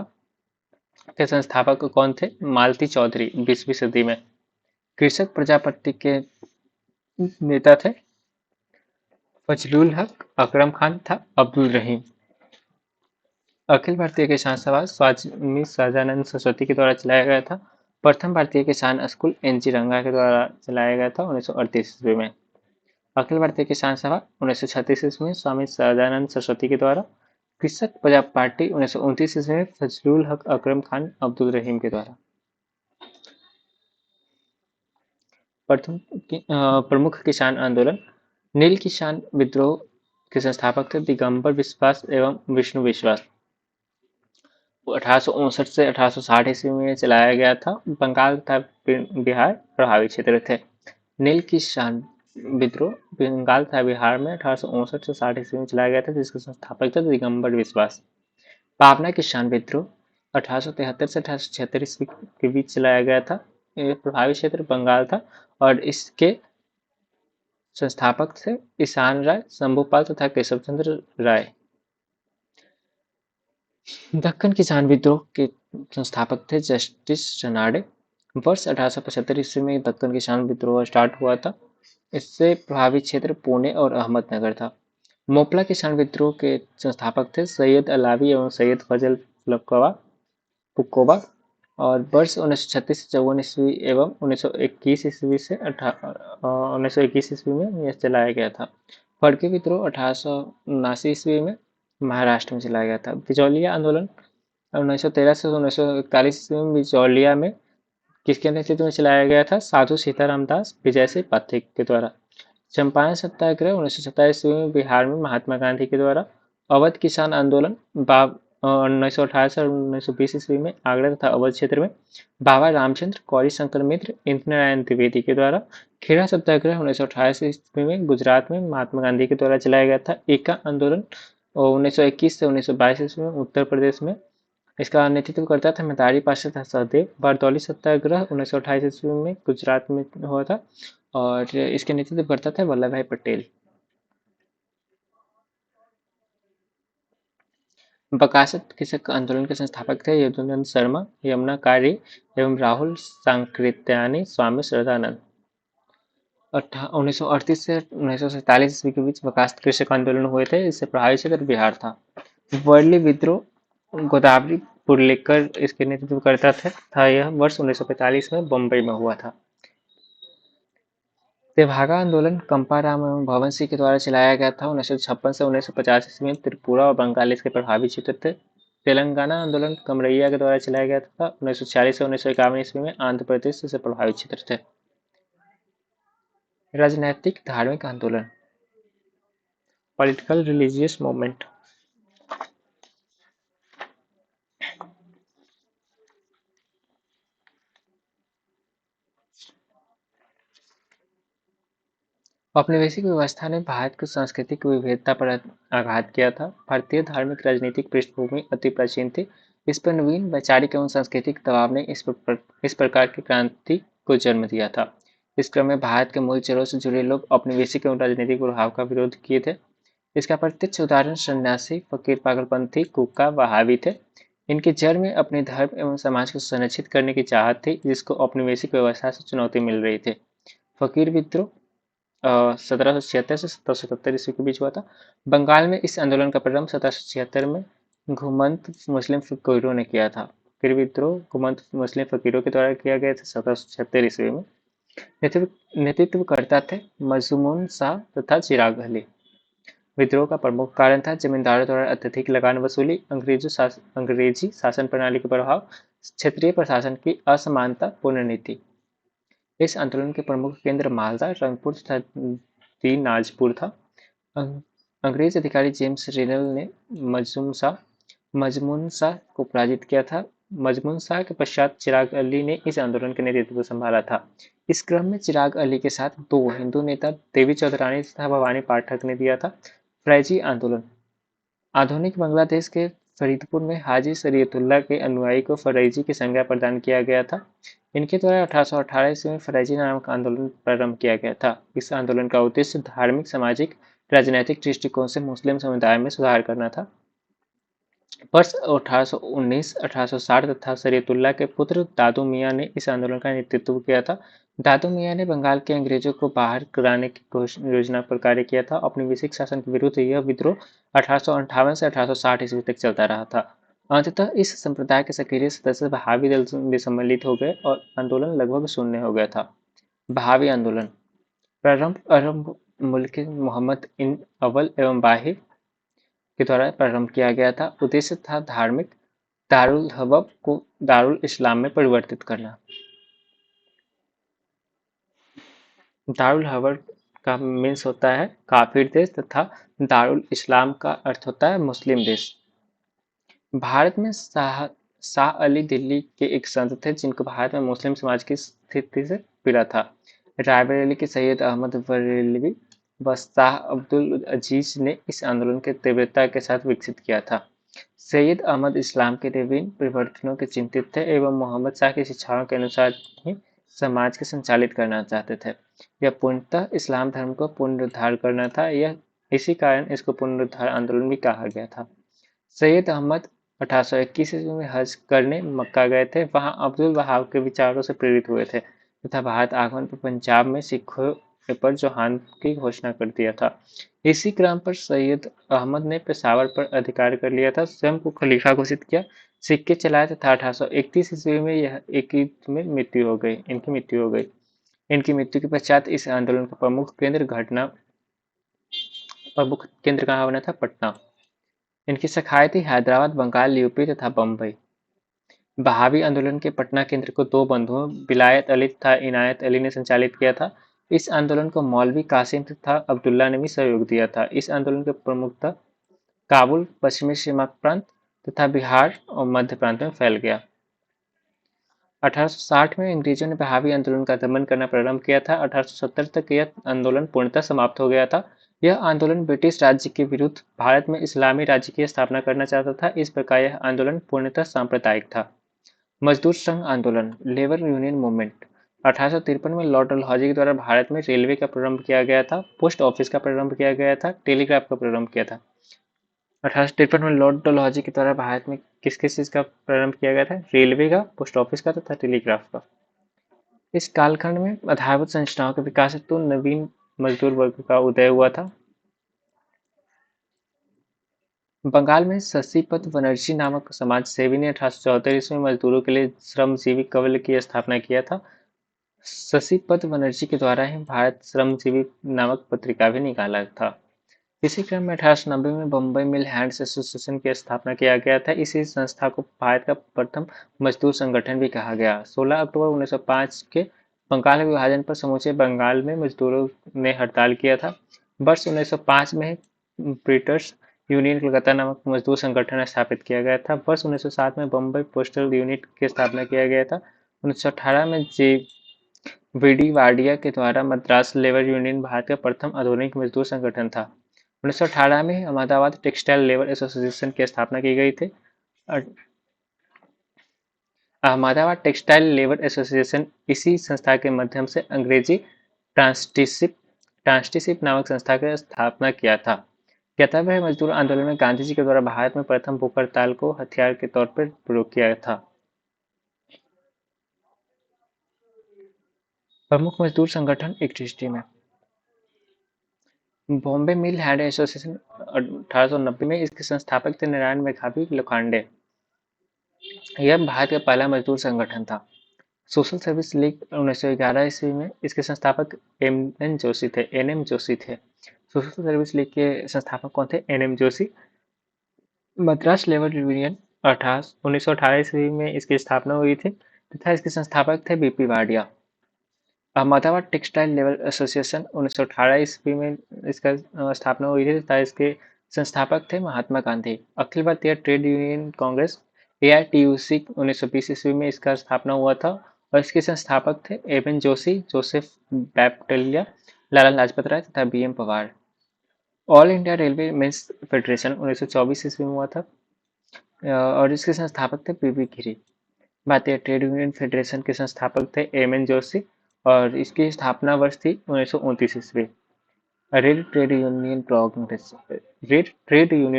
के संस्थापक कौन थे? मालती चौधरी 20वीं सदी में। कृषक प्रजापति के नेता थे फजलुल हक, अकरम खान तथा अब्दुल रहीम। अखिल भारतीय किसान सभा स्वामी सहजानंद सरस्वती के द्वारा चलाया गया था। प्रथम भारतीय किसान स्कूल एनजी रंगा के द्वारा चलाया गया था 1938 ईस्वी में। अखिल भारतीय किसान सभा 1936 ईस्वी में स्वामी सहजानंद सरस्वती के द्वारा। कृषक प्रजा पार्टी 1929 ईस्वी में फजलुल हक, अकरम खान, अब्दुल रहीम के द्वारा। प्रमुख किसान आंदोलन नील किसान विद्रोह के संस्थापक थे दिगंबर विश्वास एवं विष्णु विश्वास। 1859 से 1860 ईस्वी में चलाया गया था। बंगाल तथा बिहार प्रभावी क्षेत्र थे। नील किसान विद्रोह बंगाल तथा बिहार में 1859 से 60 ईस्वी में चलाया गया था, जिसके संस्थापक थे दिगंबर विश्वास। पावना किसान विद्रोह 1873 से 1876 ईस्वी के बीच चलाया गया था। ये प्रभावी क्षेत्र बंगाल था और इसके संस्थापक थे ईशान राय, शंभुपाल तथा केशव चंद्र राय। दक्कन किसान विद्रोह के संस्थापक थे जस्टिस रनाडे। वर्ष 1875 ईस्वी में दक्कन किसान विद्रोह स्टार्ट हुआ था। इससे प्रभावित क्षेत्र पुणे और अहमदनगर था। मोपला किसान विद्रोह के संस्थापक थे सैयद अलावी एवं सैयद फजल पुकोबा और वर्ष 1936 से 54 ईस्वी एवं 1921 ईस्वी से 1921 ईस्वी में यह चलाया गया था। फड़के विद्रोह 1879 ईस्वी में महाराष्ट्र में चलाया गया था। बिचौलिया आंदोलन 1913 से 1941 ईस्वी में बिचौलिया में किसके नेतृत्व में चलाया गया था? साधु सीताराम दास विजय सिंह पाठक के द्वारा। चंपारण सत्याग्रह 1927 ईस्वी में बिहार में महात्मा गांधी के द्वारा। अवध किसान आंदोलन 1918 से 1920 ईस्वी में आगरा तथा अवध क्षेत्र में बाबा रामचंद्र, गौरी शंकर मित्र, इंद्र नारायण द्विवेदी के द्वारा। खेड़ा सत्याग्रह 1928 ईस्वी में गुजरात में महात्मा गांधी के द्वारा चलाया गया था। एका आंदोलन 1921 से 1922 ईस्वी में उत्तर प्रदेश में। इसका नेतृत्व करता था मेधारी पार्षद सहदेव। बारदौली सत्याग्रह 1928 ईस्वी में गुजरात में हुआ था और इसके नेतृत्व करता था वल्लभ भाई पटेल। बकासत कृषक आंदोलन के संस्थापक थे यदुनंद शर्मा, यमुना कारी एवं राहुल सांकृत्यायनी स्वामी श्रद्धानंद। 1938 से 1947 ईस्वी के बीच बकासत कृषक आंदोलन हुए थे। इससे प्रभावित क्षेत्र बिहार था। वर्ली विद्रोह गोदावरी पुरलेकर इसके नेतृत्व करता था। यह वर्ष 1945 में बम्बई में हुआ था। तेभागा आंदोलन कंपाराम एवं भवन सिंह के द्वारा चलाया गया था। 1956 से 1950 ईस्वी में त्रिपुरा और बंगाल इसके प्रभावी क्षेत्र थे। तेलंगाना आंदोलन कमरैया के द्वारा चलाया गया था। 1940 से 1951 ईस्वी में आंध्र प्रदेश से प्रभावित क्षेत्र थे। राजनैतिक धार्मिक आंदोलन पॉलिटिकल रिलीजियस मूवमेंट। औपनिवेशिक व्यवस्था ने भारत की सांस्कृतिक विविधता पर आघात किया था। भारतीय धार्मिक राजनीतिक पृष्ठभूमि अति प्राचीन थी। इस पर नवीन वैचारिक एवं सांस्कृतिक दबाव ने इस प्रकार की क्रांति को जन्म दिया था। इस क्रम में भारत के मूल जड़ों से जुड़े लोग औपनिवेशिक एवं राजनीतिक प्रभाव का विरोध किए थे। इसका प्रत्यक्ष उदाहरण सन्यासी, फकीर, पागलपंथी, कुक्का, वहाबी थे। इनकी जड़ में अपने धर्म एवं समाज को संरक्षित करने की चाहत थी, जिसको औपनिवेशिक व्यवस्था से चुनौती मिल रही थी। फकीर विद्रोह 1776 से 1777 ईस्वी के बीच हुआ था। बंगाल में इस आंदोलन का प्रारंभ 1776 में घुमंत मुस्लिम फकीरों ने किया था। फिर विद्रोह घुमंत मुस्लिम फकीरों के द्वारा किया गया था 1776 ईस्वी में। नेतृत्व करता थे मजमून शाह तथा चिराग अली। विद्रोह का प्रमुख कारण था जमींदारों द्वारा अत्यधिक लगान वसूली, अंग्रेजी शासन प्रणाली के प्रभाव, क्षेत्रीय प्रशासन की असमानता पूर्ण नीति। इस आंदोलन के प्रमुख केंद्र मालदा, रंगपुर तथा दीनाजपुर था। अंग्रेज अधिकारी जेम्स रिनल ने मजमून शाह को पराजित किया था। मजमून शाह के पश्चात चिराग अली ने इस आंदोलन का नेतृत्व संभाला था। इस क्रम में चिराग अली के साथ दो हिंदू नेता देवी चौधरानी तथा भवानी पाठक ने दिया था। फैजी आंदोलन आधुनिक बांग्लादेश के फरीदपुर में हाजी शरीयतुल्लाह के अनुयायी को फरैजी की संज्ञा प्रदान किया गया था। इनके द्वारा 1818 ईस्वी में फरैजी नामक आंदोलन प्रारंभ किया गया था। इस आंदोलन का उद्देश्य धार्मिक, सामाजिक, राजनैतिक दृष्टिकोण से मुस्लिम समुदाय में सुधार करना था। वर्ष 1819, 1860 तथा शरीयतुल्लाह के पुत्र दादू मियाँ ने इस आंदोलन का नेतृत्व किया था। दादू मियाँ ने बंगाल के अंग्रेजों को बाहर कराने की योजना पर कार्य किया था। औपनिवेशिक शासन के विरुद्ध यह विद्रोह 1858 से 1860 ईस्वी तक चलता रहा था। अंततः इस संप्रदाय के सक्रिय सदस्य बहावी दल में सम्मिलित हो गए और आंदोलन लगभग शून्य हो गया था। बहावी आंदोलन प्रारंभ अरब मुल्क मोहम्मद इन अव्वल एवं बाहिर के द्वारा प्रारंभ किया गया था। उद्देश्य था धार्मिक दारुल हवब को दारुल इस्लाम में परिवर्तित करना। दारुल हवब का मीन्स होता है काफिर देश तथा दारुल इस्लाम का अर्थ होता है मुस्लिम देश। भारत में शाह अली दिल्ली के एक संत थे जिनको भारत में मुस्लिम समाज की स्थिति से पीड़ा था। रायबरेली के सैयद अहमद बरेलवी व शाह अब्दुल अजीज ने इस आंदोलन के तीव्रता के साथ विकसित किया था। सैयद अहमद इस्लाम के विभिन्न परिवर्तनों के चिंतित थे एवं मोहम्मद शाह की शिक्षाओं के अनुसार ही समाज को संचालित करना चाहते थे। यह पूर्णतः इस्लाम धर्म को पुनरुद्धार करना था। यह इसी कारण इसको पुनरुद्धार आंदोलन भी कहा गया था। सैयद अहमद 1821 ईस्वी में हज करने मक्का गए थे। वहां अब्दुल वहाब के विचारों से प्रेरित हुए थे तथा भारत आगमन पर पंजाब में सिखों पर जोहान की घोषणा कर दिया था। इसी क्रम पर सैयद अहमद ने पेशावर पर अधिकार कर लिया था, स्वयं को खलीफा घोषित किया, सिक्के चलाए तथा 1831 ईस्वी में यह एक युद्ध में मृत्यु हो गई इनकी मृत्यु हो गई। इनकी मृत्यु के पश्चात इस आंदोलन का प्रमुख केंद्र कहाँ बना था? पटना। इनकी शाखाएं थी हैदराबाद, बंगाल, यूपी तथा बम्बई। बहावी आंदोलन के पटना केंद्र को दो बंधुओं विलायत अली तथा इनायत अली ने संचालित किया था। इस आंदोलन को मौलवी कासिम तथा अब्दुल्ला ने भी सहयोग दिया था। इस आंदोलन की प्रमुखता काबुल, पश्चिमी सीमा प्रांत तथा बिहार और मध्य प्रांत में फैल गया। 1860 में अंग्रेजों ने बहावी आंदोलन का दमन करना प्रारंभ किया था। 1870 तक यह आंदोलन पूर्णतः समाप्त हो गया था। यह आंदोलन ब्रिटिश राज्य के विरुद्ध भारत में इस्लामी राज्य की स्थापना करना चाहता था। इस प्रकार यह आंदोलन पूर्णतः सांप्रदायिक था। मजदूर संघ आंदोलन, लेबर यूनियन मूवमेंट। 1853 में लॉर्ड डलहौजी के द्वारा भारत में रेलवे का प्रारंभ किया गया था, पोस्ट ऑफिस का प्रारंभ किया गया था, टेलीग्राफ का प्रारंभ किया था। 1853 में लॉर्ड डलहौजी के द्वारा भारत में किस किस चीज का प्रारंभ किया गया था? रेलवे का, पोस्ट ऑफिस का तथा टेलीग्राफ का। इस कालखंड में आधारभूत संरचनाओं के विकास हेतु नवीन मजदूर वर्ग का उदय हुआ था। बंगाल में शशिपत बनर्जी नामक समाज सेवी ने 1874 ईस्वी में मजदूरों के लिए श्रमजीवी कवल की स्थापना किया था। शशिपत बनर्जी के द्वारा ही भारत श्रमजीवी नामक पत्रिका भी निकाला था। इसी क्रम में 1890 में बम्बई मिल हैंड्स एसोसिएशन की स्थापना किया गया था। इसी संस्था को भारत का प्रथम मजदूर संगठन भी कहा गया। 16 अक्टूबर 1905 के बंगाल विभाजन पर समूचे बंगाल में मजदूरों ने हड़ताल किया था। वर्ष 1905 में ब्रिटर्स यूनियन कलकत्ता नामक मजदूर संगठन स्थापित किया गया था। वर्ष 1907 में बम्बई पोस्टल यूनिट की स्थापना किया गया था। 1918 में वीडी वाडिया के द्वारा मद्रास लेबर यूनियन भारत का प्रथम आधुनिक मजदूर संगठन था। 1918 में अहमदाबाद टेक्सटाइल लेबर एसोसिएशन की स्थापना की गई थी। अहमदाबाद टेक्सटाइल लेबर एसोसिएशन इसी संस्था के माध्यम से अंग्रेजी ट्रांसटिशिप नामक संस्था की स्थापना किया था। ज्ञातव्य है मजदूर आंदोलन में गांधी जी के द्वारा भारत में प्रथम भूख हड़ताल को हथियार के तौर पर प्रयोग किया था। प्रमुख मजदूर संगठन एक दृष्टि में बॉम्बे मिल हैंड एसोसिएशन 1890 में इसके संस्थापक थे नारायण मेघावी लोखंडे। यह भारत का पहला मजदूर संगठन था। सोशल सर्विस लीग 1911 ईस्वी में इसके संस्थापक एन एम जोशी थे। सोशल सर्विस लीग के संस्थापक कौन थे? N M Joshi. Madras labour union 1918 ईस्वी में इसकी स्थापना हुई थी तथा इसके संस्थापक थे BP Wadia. Ahmedabad textile labour association 1918 ईस्वी में इसका स्थापना हुई थी तथा इसके संस्थापक थे Mahatma Gandhi. Akhil Bharatiya trade union Congress AITUC 1920 ईस्वी में इसका स्थापना हुआ था और इसके संस्थापक थे एवन जोशी, जोसेफ बैप्टिस्टा, लाला लाजपत राय तथा BM Pawar. All India Railway Men's Federation 1924 ईस्वी में हुआ था और इसके संस्थापक थे PB गिरी। भारतीय ट्रेड यूनियन फेडरेशन के संस्थापक थे MN जोशी और इसकी स्थापना वर्ष थी 1929 ईस्वी। रेड ट्रेड यूनियन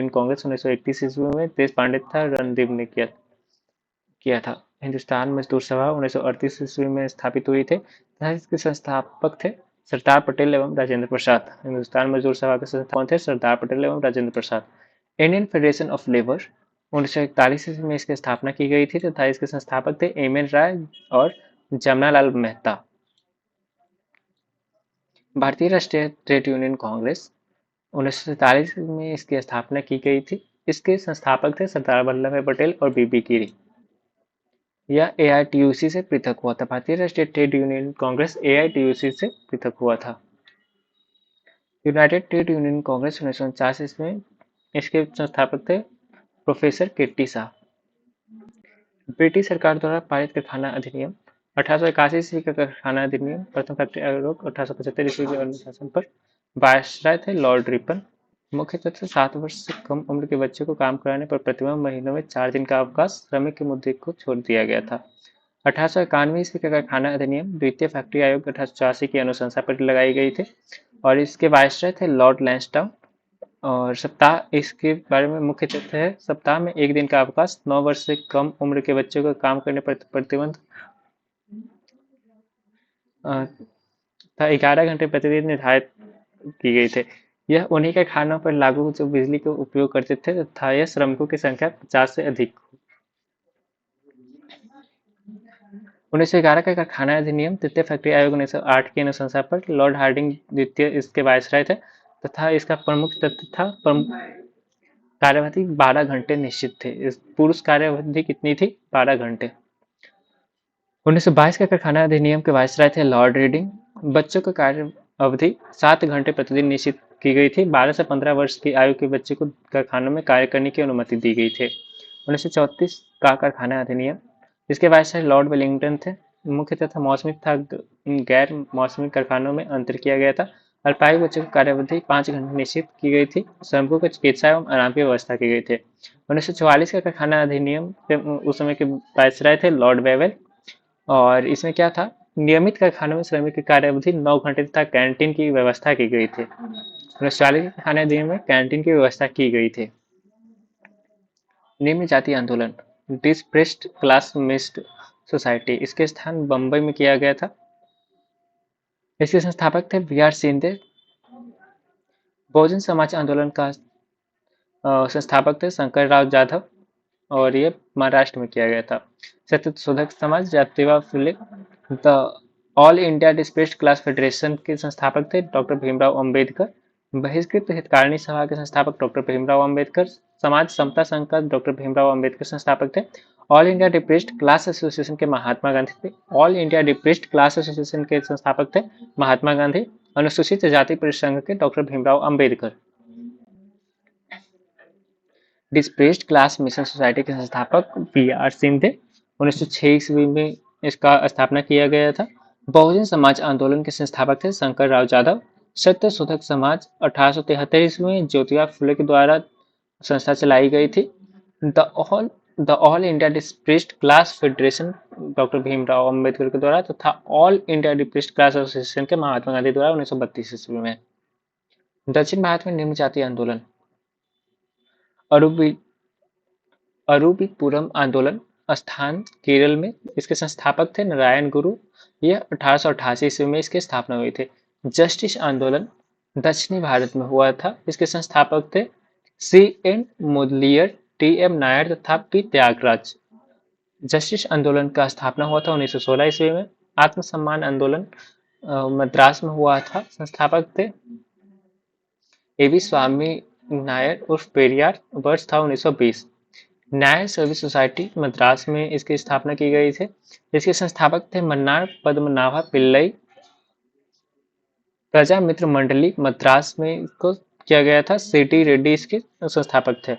कांग्रेस 1931 ईस्वी में देश पांडे तथा रणदीप ने किया था। हिंदुस्तान मजदूर सभा 1938 ईस्वी में स्थापित हुई थे तथा इसके संस्थापक थे सरदार पटेल एवं राजेंद्र प्रसाद। हिंदुस्तान मजदूर सभा के संस्थापक थे सरदार पटेल एवं Rajendra Prasad. Indian federation of labour 1941 ईस्वी में इसकी स्थापना की गई थी तथा इसके संस्थापक थे MN राय और जमनालाल मेहता। भारतीय राष्ट्रीय ट्रेड यूनियन कांग्रेस 1947 में इसकी स्थापना की गई थी। इसके संस्थापक थे सरदार वल्लभ भाई पटेल और BB गिरी। यह AITUC से पृथक हुआ था। भारतीय राष्ट्रीय ट्रेड यूनियन कांग्रेस AITUC से पृथक हुआ था। यूनाइटेड ट्रेड यूनियन कांग्रेस 1949 ईस्वी में इसके संस्थापक थे प्रोफेसर किर्टी शाह। ब्रिटिश सरकार द्वारा पारित कारखाना अधिनियम 1881 ईस्वी का कारखाना अधिनियम प्रथम फैक्ट्री आयोग 1875 ईस्वी के अनुशासन पर वायसराय थे लॉर्ड रिपन। मुख्य तथ्य 7 वर्ष से कम उम्र के बच्चे को काम कराने पर प्रतिमाह महीनों में 4 दिन का अवकाश श्रमिक के मुद्दे को छोड़ दिया गया था। 1891 ईस्वी का कारखाना अधिनियम द्वितीय फैक्ट्री आयोग 1884 की अनुशंसा पर लगाई गई थी और इसके वायसराय थे लॉर्ड लैंसडाउन। और सप्ताह इसके बारे में मुख्य तथ्य है सप्ताह में 1 दिन का अवकाश, 9 वर्ष से कम उम्र के बच्चों को काम करने पर प्रतिबंध था। 11 घंटे प्रतिदिन निर्धारित की गई थे। यह उन्हीं के खानों पर लागू जो बिजली का उपयोग करते थे तथा यह श्रमिकों की संख्या 50 से अधिक। 1911 का कारखाना अधिनियम तृतीय फैक्ट्री आयोग 1908 की अनुशंसा पर लॉर्ड हार्डिंग द्वितीय इसके वायसराय थे तथा इसका प्रमुख तथ्य था कार्यवधि 12 घंटे निश्चित थे। इस पुरुष कार्यवधि कितनी थी? 12 घंटे। 1922 का कारखाना अधिनियम के वायसराय थे लॉर्ड रीडिंग। बच्चों का कार्य अवधि 7 घंटे प्रतिदिन निश्चित की गई थी। 12 से 15 वर्ष की आयु के बच्चे को कारखानों में कार्य करने की अनुमति दी गई थी। 1934 का कारखाना अधिनियम, इसके वायसराय लॉर्ड वेलिंगटन थे। मुख्य तथा मौसमी तथा गैर मौसमी कारखानों में अंतर किया गया था। अल्पायु बच्चों की कार्यवधि 5 घंटे निश्चित की गई थी। श्रमिकों को चिकित्सा एवं आराम की व्यवस्था की गई थी। 1944 का कारखाना अधिनियम उस समय के वायसराय थे लॉर्ड वेवेल और इसमें क्या था? नियमित कारखानों में श्रमिक की कार्यावधि 9 घंटे तथा कैंटीन की व्यवस्था की गई थी। 1940 के कारखाना अधिनियम में कैंटीन की व्यवस्था की गई थी। निम्न जाति आंदोलन, डिस्प्रेस्ड क्लास मिस्ड सोसाइटी, इसके स्थान बंबई में किया गया था। इसके संस्थापक थे बी आर शिंदे। बहुजन समाज आंदोलन का संस्थापक थे शंकर राव जाधव और ये महाराष्ट्र में किया गया था। Satyashodhak Samaj Jyotiba Phule. The all India depressed class federation के संस्थापक थे डॉक्टर भीमराव अंबेडकर। बहिष्कृत हितकारिणी सभा के संस्थापक डॉक्टर भीमराव अंबेडकर। समाज समता संघ का डॉक्टर भीमराव अंबेडकर संस्थापक थे। All India depressed class association के महात्मा गांधी थे। All India depressed class association के संस्थापक थे महात्मा गांधी। अनुसूचित जाति परिसंघ के doctor Bhimrao Ambedkar. Depressed class mission society के संस्थापक बी आर सिंह थे। 1906 ईस्वी में इसका स्थापना किया गया था। बहुजन समाज आंदोलन के संस्थापक थे शंकर राव जाधव। सत्य शोधक समाज 1873 ईस्वी में ज्योतिबा फुले के द्वारा संस्था चलाई गई थी। The all India depressed class federation doctor Bhimrao Ambedkar के द्वारा तथा all India depressed class association के महात्मा गांधी द्वारा 1932 ईस्वी में। दक्षिण भारत में निम्न जाति आंदोलन, अरुविपुरम आंदोलन, स्थान केरल में। इसके संस्थापक थे नारायण गुरु। यह 1888 ईस्वी में इसकी स्थापना हुई थी। जस्टिस आंदोलन दक्षिणी भारत में हुआ था। इसके संस्थापक थे C N Mudaliar, T M Nair तथा पी त्यागराज। जस्टिस आंदोलन का स्थापना हुआ था 1916 ईस्वी में। आत्मसम्मान आंदोलन मद्रास में हुआ था। संस्थापक थे एवी स्वामी नायर उर्फ पेरियार। वर्ष था 1920। नायर सर्विस सोसाइटी मद्रास में इसकी स्थापना की गई थी। इसके संस्थापक थे मन्नार पद्मनाभा पिल्लई। प्रजा मित्र मंडली मद्रास में इसको किया गया था। सिटी रेड्डी इसके संस्थापक थे।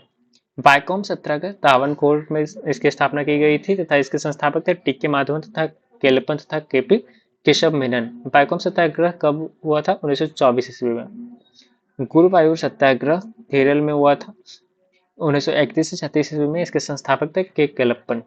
बायकॉम सत्याग्रह त्रावणकोर में इसकी स्थापना की गई थी तथा इसके संस्थापक थे टी.के. माधवन तथा केलप्पन तथा के.पी. केशव मेनन। बायकॉम सत्याग्रह कब हुआ था? 1924 ईस्वी में। गुरुवायूर सत्याग्रह केरल में हुआ था 1931 से 36 ईस्वी में। इसके संस्थापक थे के. केलप्पन।